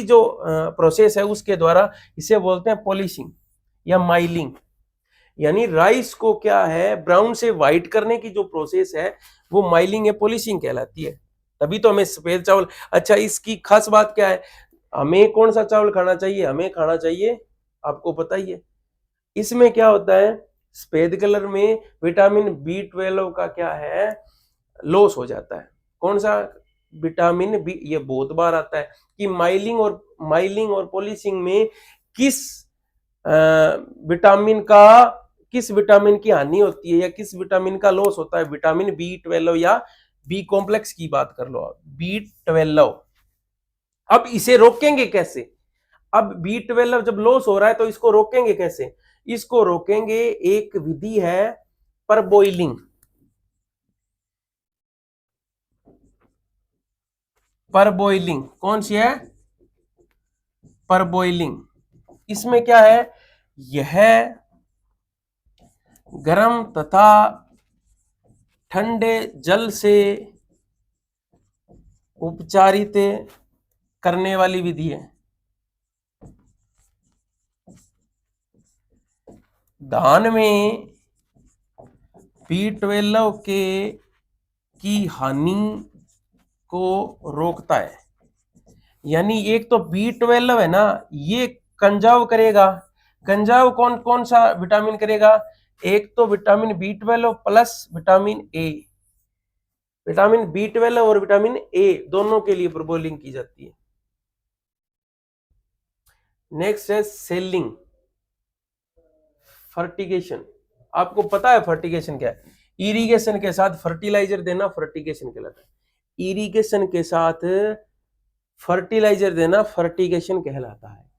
जो प्रोसेस है उसके द्वारा इसे बोलते हैं पॉलिशिंग या माइलिंग। यानी राइस को क्या है ब्राउन से व्हाइट करने की जो प्रोसेस है वो माइलिंग या पॉलिशिंग कहलाती है। तभी तो हमें सफेद चावल। अच्छा, इसकी खास बात क्या है? हमें कौन सा चावल खाना चाहिए? हमें खाना चाहिए, आपको पता ही है, इसमें क्या होता है, सफेद कलर में विटामिन B12 का क्या है, लॉस हो जाता है। कौन सा? Vitamin B. ये बहुत बार आता है कि माइलिंग और पॉलिशिंग में किस विटामिन की हानि होती है या किस विटामिन का लॉस होता है? विटामिन B12 या बी कॉम्प्लेक्स की बात कर लो आप, B12। अब इसे रोकेंगे कैसे? अब B12 जब लॉस हो रहा है तो इसको रोकेंगे कैसे? इसको रोकेंगे, एक विधि है परबॉइलिंग। परबॉइलिंग कौन सी है? परबॉइलिंग। इसमें क्या है, यह गर्म तथा ठंडे जल से उपचारित करने वाली विधि है। धान में B12 की हानि को रोकता है। यानी एक तो B12 है ना, ये कंजाव करेगा। कंजाव कौन कौन सा विटामिन करेगा? एक तो vitamin B12 plus vitamin A. Vitamin B12 और विटामिन ए दोनों के लिए परबॉइलिंग की जाती है। नेक्स्ट है सेलिंग, फर्टिगेशन। आपको पता है फर्टिगेशन क्या है? इरिगेशन के साथ फर्टिलाइजर देना फर्टिगेशन कहलाता है। इरिगेशन के साथ फर्टिलाइजर देना फर्टिगेशन कहलाता है।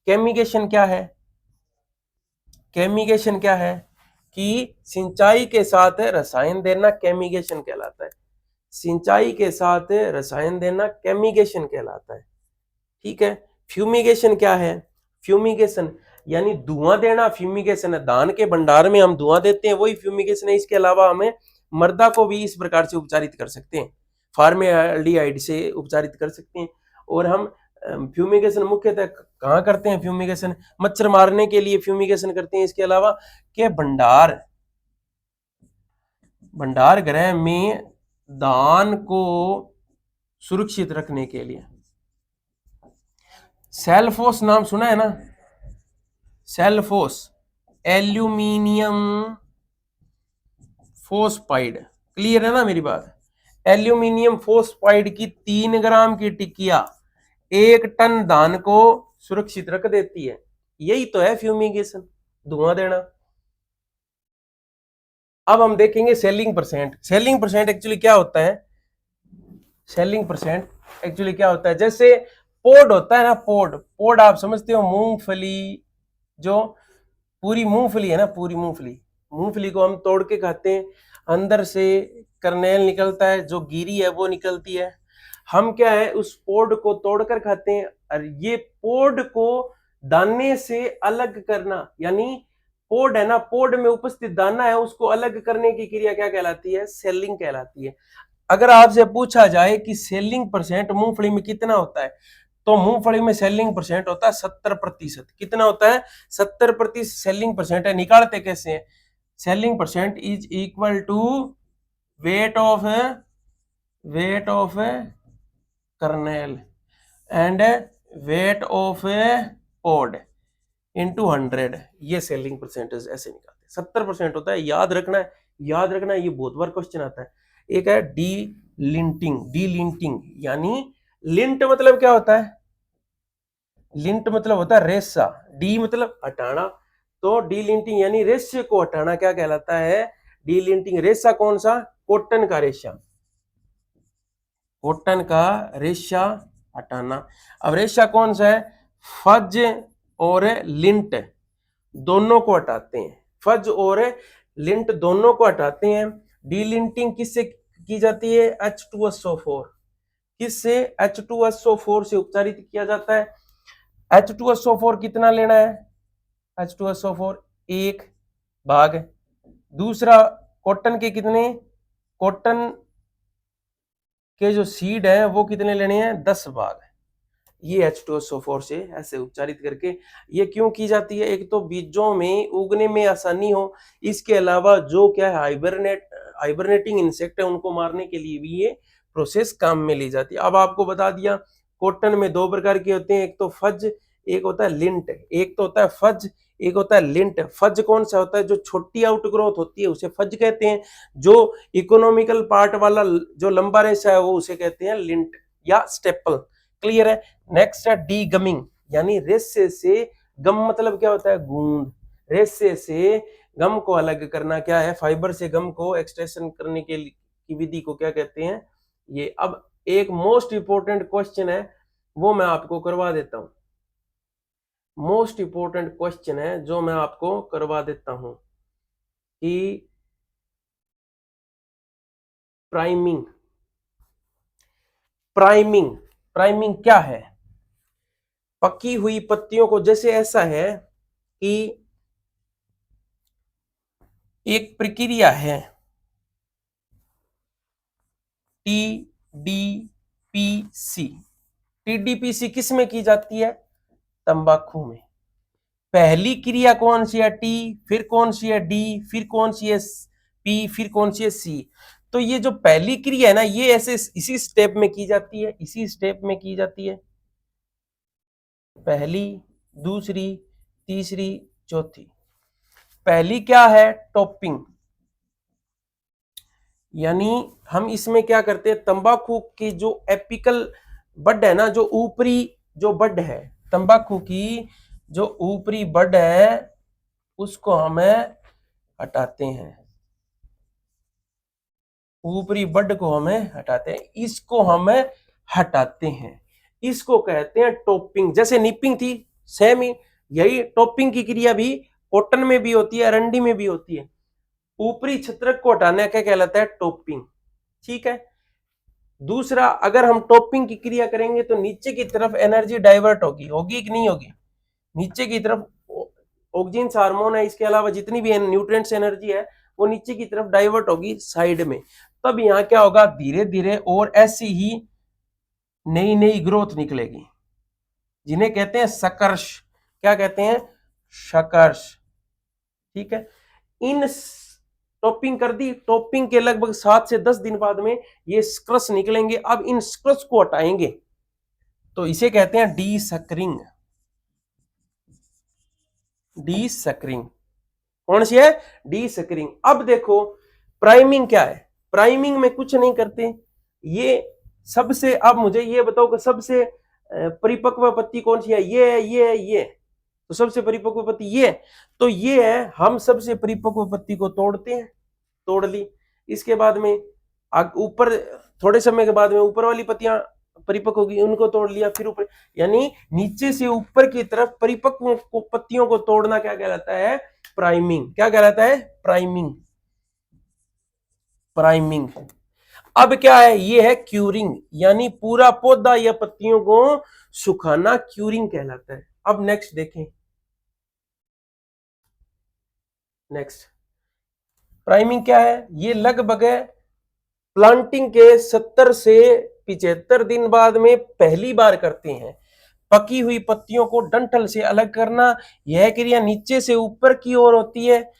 केमिगेशन क्या है? केमिगेशन क्या है कि सिंचाई के साथ रसायन देना केमिगेशन कहलाता है। सिंचाई के साथ रसायन देना केमिगेशन कहलाता है। ठीक है? फ्यूमिगेशन क्या है? फ्यूमिगेशन यानी धुआं देना फ्यूमिगेशन है। धान के भंडार में हम धुआं देते हैं, वही फ्यूमिगेशन है। इसके अलावा हमें मृदा को भी इस प्रकार से उपचारित कर सकते हैं, फार्मेल्डिहाइड से उपचारित कर सकते हैं। और हम फ्यूमिगेशन मुख्यतः कहाँ करते हैं? फ्यूमिगेशन मच्छर मारने के लिए फ्यूमिगेशन करते हैं। इसके अलावा क्या, भंडार गृह में धान को सुरक्षित रखने के लिए। सेल्फोस नाम सुना है ना? सेल्फोस एल्यूमिनियम फोस्फाइड, क्लियर है ना मेरी बात? एल्यूमिनियम फोस्फाइड की 3 ग्राम की टिकिया 1 टन धान को सुरक्षित रख देती है। यही तो है फ्यूमिगेशन, धुआं देना। अब हम देखेंगे selling percent. Selling percent actually क्या होता है? सेलिंग परसेंट एक्चुअली क्या होता है? जैसे पोड होता है ना, पोड आप समझते हो, मूंगफली, जो पूरी मूंगफली है ना, पूरी मूंगफली को हम तोड़ के खाते हैं, अंदर से कर्नेल निकलता है, जो गिरी है वो निकलती है। हम क्या है, उस पोड को तोड़कर खाते हैं। और ये पोड को दाने से अलग करना, यानी पोड है ना, पोड में उपस्थित दाना है, उसको अलग करने की क्रिया क्या कहलाती है? सेलिंग कहलाती है। अगर आपसे पूछा जाए कि सेलिंग परसेंट मूंगफली में कितना होता है, तो मूंगफली में सेलिंग परसेंट होता है 70%। कितना होता है? 70% सेलिंग परसेंट है। निकालते कैसे हैं? Shelling percent is equal to weight of kernel and weight of pod into 100। ये सेलिंग परसेंटेज ऐसे निकालते हैं। 70% होता है, याद रखना है, याद रखना है, ये बहुत बार क्वेश्चन आता है। एक है डी लिंटिंग, यानी लिंट मतलब क्या होता है? लिंट मतलब होता है रेशा, डी मतलब हटाना, तो डी लिंटिंग यानी रेशे को हटाना क्या कहलाता है? D linting. रेशा कौन सा? कॉटन का रेशा, कॉटन का रेशा हटाना। अब रेशा कौन सा है? फज और लिंट दोनों को हटाते हैं, फज और लिंट दोनों को हटाते हैं। डीलिंटिंग किससे की जाती है? H2SO4। किससे? H2SO4 से उपचारित किया जाता है। H2SO4 कितना लेना है? H2SO4 1 भाग, दूसरा कॉटन के कितने, कॉटन के जो सीड है वो कितने लेने हैं? 10 भाग। ये H2SO4 से ऐसे उपचारित करके ये क्यों की जाती है? एक तो बीजों में उगने में आसानी हो, इसके अलावा जो क्या है, हाइबरनेटिंग इंसेक्ट है उनको मारने के लिए भी ये प्रोसेस काम में ली जाती है। अब आपको बता दिया, कॉटन में 2 प्रकार के होते हैं, एक तो फज, एक होता है लिंट। एक तो होता है फज, एक होता है लिंट। फज कौन सा होता है? जो छोटी आउटग्रोथ होती है उसे फज कहते हैं। जो इकोनॉमिकल पार्ट वाला जो लंबा रेशा है वो उसे कहते हैं लिंट या स्टेपल। क्लियर है? नेक्स्ट है डी गमिंग, यानी रेशे से, गम मतलब क्या होता है? गूंद। रेशे से गम को अलग करना क्या है? फाइबर से गम को एक्सट्रैक्शन करने की विधि को क्या कहते हैं? ये। अब एक मोस्ट इंपोर्टेंट क्वेश्चन है, वो मैं आपको करवा देता हूं। मोस्ट इंपोर्टेंट क्वेश्चन है जो मैं आपको करवा देता हूं कि प्राइमिंग, प्राइमिंग क्या है? पकी हुई पत्तियों को, जैसे ऐसा है कि एक प्रक्रिया है टीडीपीसी। टीडीपीसी किस में की जाती है? तंबाकू में। पहली क्रिया कौन सी है? टी, फिर कौन सी है? डी, फिर कौन सी है? पी, फिर कौन सी है? सी। तो ये जो पहली क्रिया है ना, ये ऐसे इसी स्टेप में की जाती है, इसी स्टेप में की जाती है। पहली, दूसरी, तीसरी, चौथी। पहली क्या है? टॉपिंग, यानी हम इसमें क्या करते हैं, तंबाकू की जो एपिकल बड है ना, जो ऊपरी जो बड है तंबाकू की, जो ऊपरी बड है उसको हमें हटाते हैं, ऊपरी बड को हमें हटाते हैं, इसको हमें हटाते हैं, इसको कहते हैं टॉपिंग। जैसे निपिंग थी, सेम ही यही टॉपिंग की क्रिया भी कॉटन में भी होती है, अरंडी में भी होती है। ऊपरी छत्रक को हटाने क्या कहलाता है? टॉपिंग। ठीक है। दूसरा, अगर हम टॉपिंग की क्रिया करेंगे तो नीचे की तरफ एनर्जी डाइवर्ट होगी, होगी कि नहीं होगी? नीचे की तरफ ऑक्सीजन हार्मोन है, इसके अलावा जितनी भी न्यूट्रिएंट्स एनर्जी है वो नीचे की तरफ डाइवर्ट होगी साइड में। तब यहाँ क्या होगा? धीरे धीरे और ऐसी ही नई नई ग्रोथ निकलेगी, जिन्हें कहते हैं सकर्ष। क्या कहते हैं? शकर्ष। ठीक है। इन टॉपिंग कर दी, टॉपिंग के लगभग 7 से 10 दिन बाद में ये स्क्रस निकलेंगे। अब इन स्क्रस को हटाएंगे तो इसे कहते हैं डी सकरिंग। डी सकरिंग कौन सी है? D suckering. अब देखो प्राइमिंग क्या है? प्राइमिंग में कुछ नहीं करते ये सबसे। अब मुझे ये बताओ कि सबसे परिपक्व पत्ती कौन सी है? ये है, ये है, ये। तो सबसे परिपक्व पत्ती ये है, तो ये है। हम सबसे परिपक्व पत्ती को तोड़ते हैं, तोड़ ली। इसके बाद में ऊपर थोड़े समय के बाद में ऊपर वाली पत्तियां परिपक्व होगी, उनको तोड़ लिया। फिर ऊपर, यानी नीचे से ऊपर की तरफ परिपक्व पत्तियों को तोड़ना क्या कहलाता है? प्राइमिंग। क्या कहलाता है? प्राइमिंग। प्राइमिंग। अब क्या है? ये है क्यूरिंग, यानी पूरा पौधा या पत्तियों को सुखाना क्यूरिंग कहलाता है। अब नेक्स्ट देखें। नेक्स्ट प्राइमिंग क्या है? ये लगभग प्लांटिंग के 70 से 75 दिन बाद में पहली बार करते हैं। पकी हुई पत्तियों को डंठल से अलग करना, यह क्रिया नीचे से ऊपर की ओर होती है।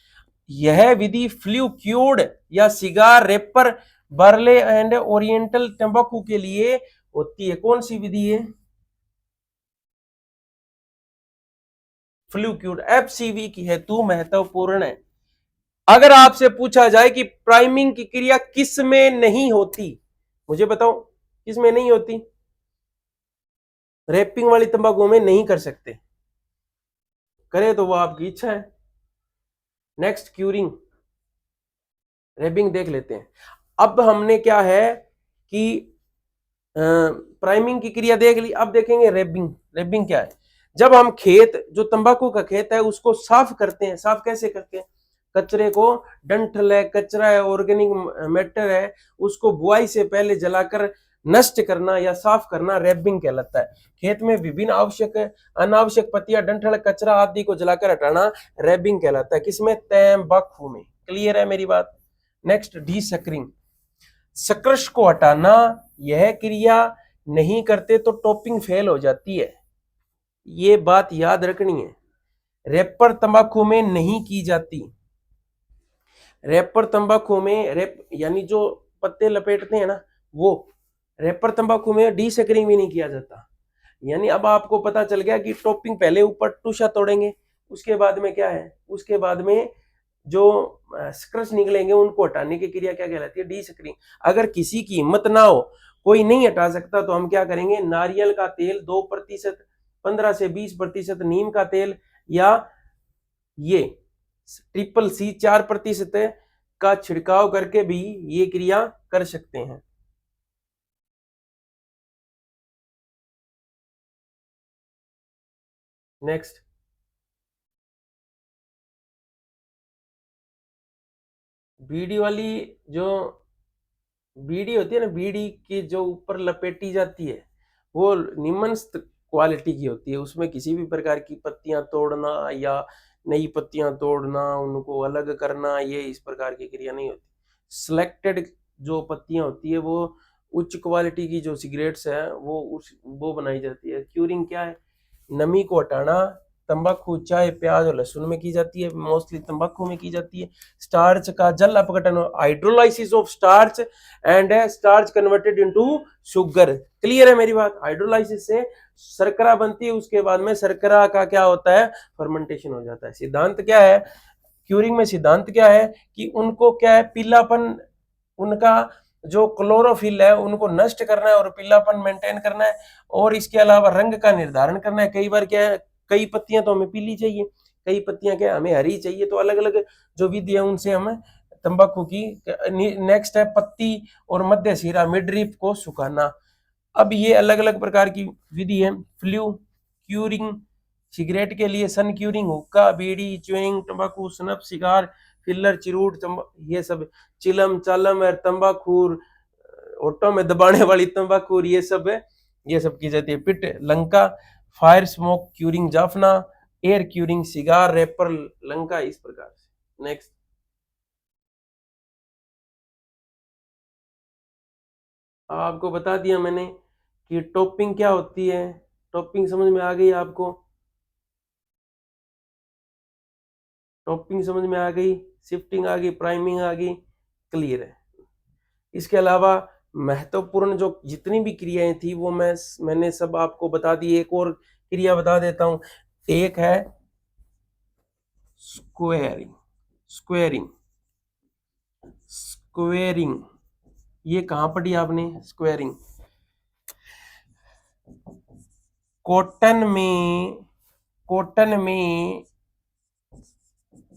यह विधि फ्लू क्यूर्ड या सिगार रेपर, बर्ले एंड ओरिएंटल तंबाकू के लिए होती है। कौन सी विधि है? फ्लू क्यूर्ड, एफसीवी की हेतु महत्वपूर्ण है। अगर आपसे पूछा जाए कि प्राइमिंग की क्रिया किस में नहीं होती, मुझे बताओ किस में नहीं होती? रैपिंग वाली तंबाकू में नहीं कर सकते, करे तो वो आपकी इच्छा है। नेक्स्ट क्यूरिंग, रैपिंग देख लेते हैं। अब हमने क्या है कि प्राइमिंग की क्रिया देख ली। अब देखेंगे रैपिंग। रैपिंग क्या है? जब हम खेत, जो तंबाकू का खेत है, उसको साफ करते हैं। साफ कैसे करते हैं? कचरे को, डंठल है, कचरा है, ऑर्गेनिक मैटर है, उसको बुआई से पहले जलाकर नष्ट करना या साफ करना रैपिंग कहलाता है। खेत में विभिन्न आवश्यक अनावश्यक पत्तियां, डंठल, कचरा आदि को जलाकर हटाना रैपिंग कहलाता है। किसमें? तंबाकू में। क्लियर है मेरी बात? नेक्स्ट डी सकरिंग, सकर्ष को हटाना। यह क्रिया नहीं करते तो टॉपिंग फेल हो जाती है, ये बात याद रखनी है। रैपर तंबाकू में नहीं की जाती। रैपर तंबाकू में, रैप यानी जो पत्ते लपेटते हैं ना, वो रैपर तंबाकू में डीसैकरिंग भी नहीं किया जाता। यानी अब आपको पता चल गया कि टॉपिंग पहले ऊपर टूशा तोड़ेंगे, उसके बाद में क्या है, उसके बाद में जो स्क्रच निकलेंगे उनको हटाने की क्रिया क्या कहलाती है? डीसैकरिंग। अगर किसी की हिम्मत ना हो, कोई नहीं हटा सकता, तो हम क्या करेंगे? नारियल का तेल 2%, 15 से 20%, नीम का तेल, या ये CCC 4% का छिड़काव करके भी ये क्रिया कर सकते हैं। नेक्स्ट बीड़ी वाली, जो बीड़ी होती है ना, बीड़ी की जो ऊपर लपेटी जाती है, वो निम्नस्त क्वालिटी की होती है। उसमें किसी भी प्रकार की पत्तियां तोड़ना या नई पत्तियां तोड़ना, उनको अलग करना, ये इस प्रकार की क्रिया नहीं होती। सिलेक्टेड जो पत्तियां होती है, वो उच्च क्वालिटी की जो सिगरेट्स है वो बनाई जाती है। क्यूरिंग क्या है? नमी को हटाना। तंबाकू, चाय, प्याज और लहसुन में की जाती है, मोस्टली तंबाकू में की जाती है। स्टार्च का जल अपघटन, hydrolysis of starch and starch converted into sugar. Clear है मेरी बात? हाइड्रोलाइसिस से शर्करा बनती है, उसके बाद में शर्करा का क्या होता है? फर्मेंटेशन हो जाता है। सिद्धांत क्या है क्यूरिंग में? सिद्धांत क्या है कि उनको क्या है, पीलापन, उनका जो क्लोरोफिल है उनको नष्ट करना है और पीलापन मेंटेन करना है, और इसके अलावा रंग का निर्धारण करना है। कई बार क्या है, कई पत्तियां तो हमें पीली चाहिए, कई पत्तियां क्या हमें हरी चाहिए, तो अलग अलग जो विधि है उनसे हमें तंबाकू की। नेक्स्ट है पत्ती और मध्य सिरा, मिडरिप को सुखाना। अब ये अलग अलग प्रकार की विधि है। फ्लू क्यूरिंग, सिगरेट के लिए सन क्यूरिंग, हुक्का, बीड़ी, च्युइंग, तंबाकू, स्नफ, सिगार, फिल्लर, चिरूट, ये सब, चिलम, चालम और तंबाकूर, होठों में दबाने वाली तंबाकूर, ये सब है, ये सब की जाती है। Pit, Lanka, fire smoke curing, Jaffna, air curing, cigar wrapper, Lanka, इस प्रकार से। नेक्स्ट आपको बता दिया मैंने कि टॉपिंग क्या होती है, टॉपिंग समझ में आ गई आपको? टॉपिंग समझ में आ गई, शिफ्टिंग आ गई, प्राइमिंग आ गई, क्लियर है। इसके अलावा महत्वपूर्ण जो जितनी भी क्रियाएं थी वो मैंने सब आपको बता दी। एक और क्रिया बता देता हूं, एक है स्क्वेयरिंग। स्क्वेयरिंग स्क्वेयरिंग ये कहां पढ़ी आपने? स्क्वेयरिंग कॉटन में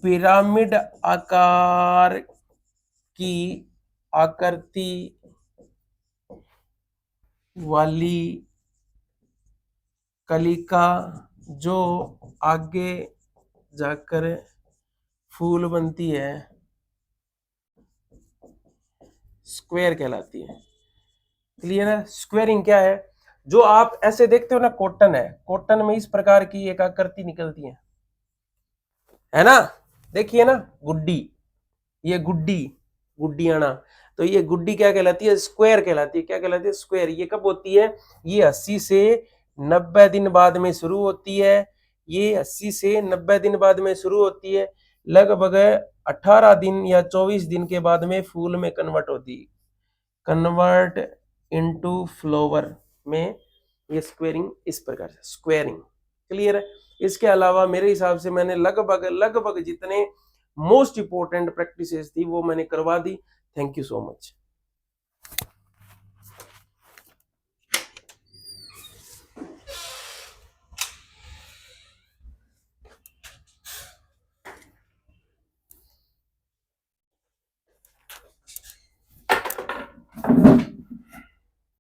पिरामिड आकार की आकृति वाली कलिका जो आगे जाकर फूल बनती है, स्क्वायर कहलाती है। क्लियर है? स्क्वेयरिंग क्या है? जो आप ऐसे देखते हो ना, कॉटन है, कॉटन में इस प्रकार की एक आकृति निकलती है ना, देखिए ना, गुड्डी, ये गुड्डियाना, तो ये गुड्डी क्या कहलाती है? स्क्वायर कहलाती है। क्या कहलाती है? स्क्वायर। ये कब होती है? ये 80 से 90 दिन बाद में शुरू होती है। ये 80 से 90 दिन बाद में शुरू होती है। लगभग 18 दिन या 24 दिन के बाद में फूल में कन्वर्ट होती है, कन्वर्ट इनटू फ्लावर में। ये स्क्वेयरिंग इस प्रकार से, स्क्वेयरिंग। क्लियर है? इसके अलावा मेरे हिसाब से मैंने लगभग जितने मोस्ट इंपोर्टेंट प्रैक्टिसेस थी वो मैंने करवा दी। Thank you so much.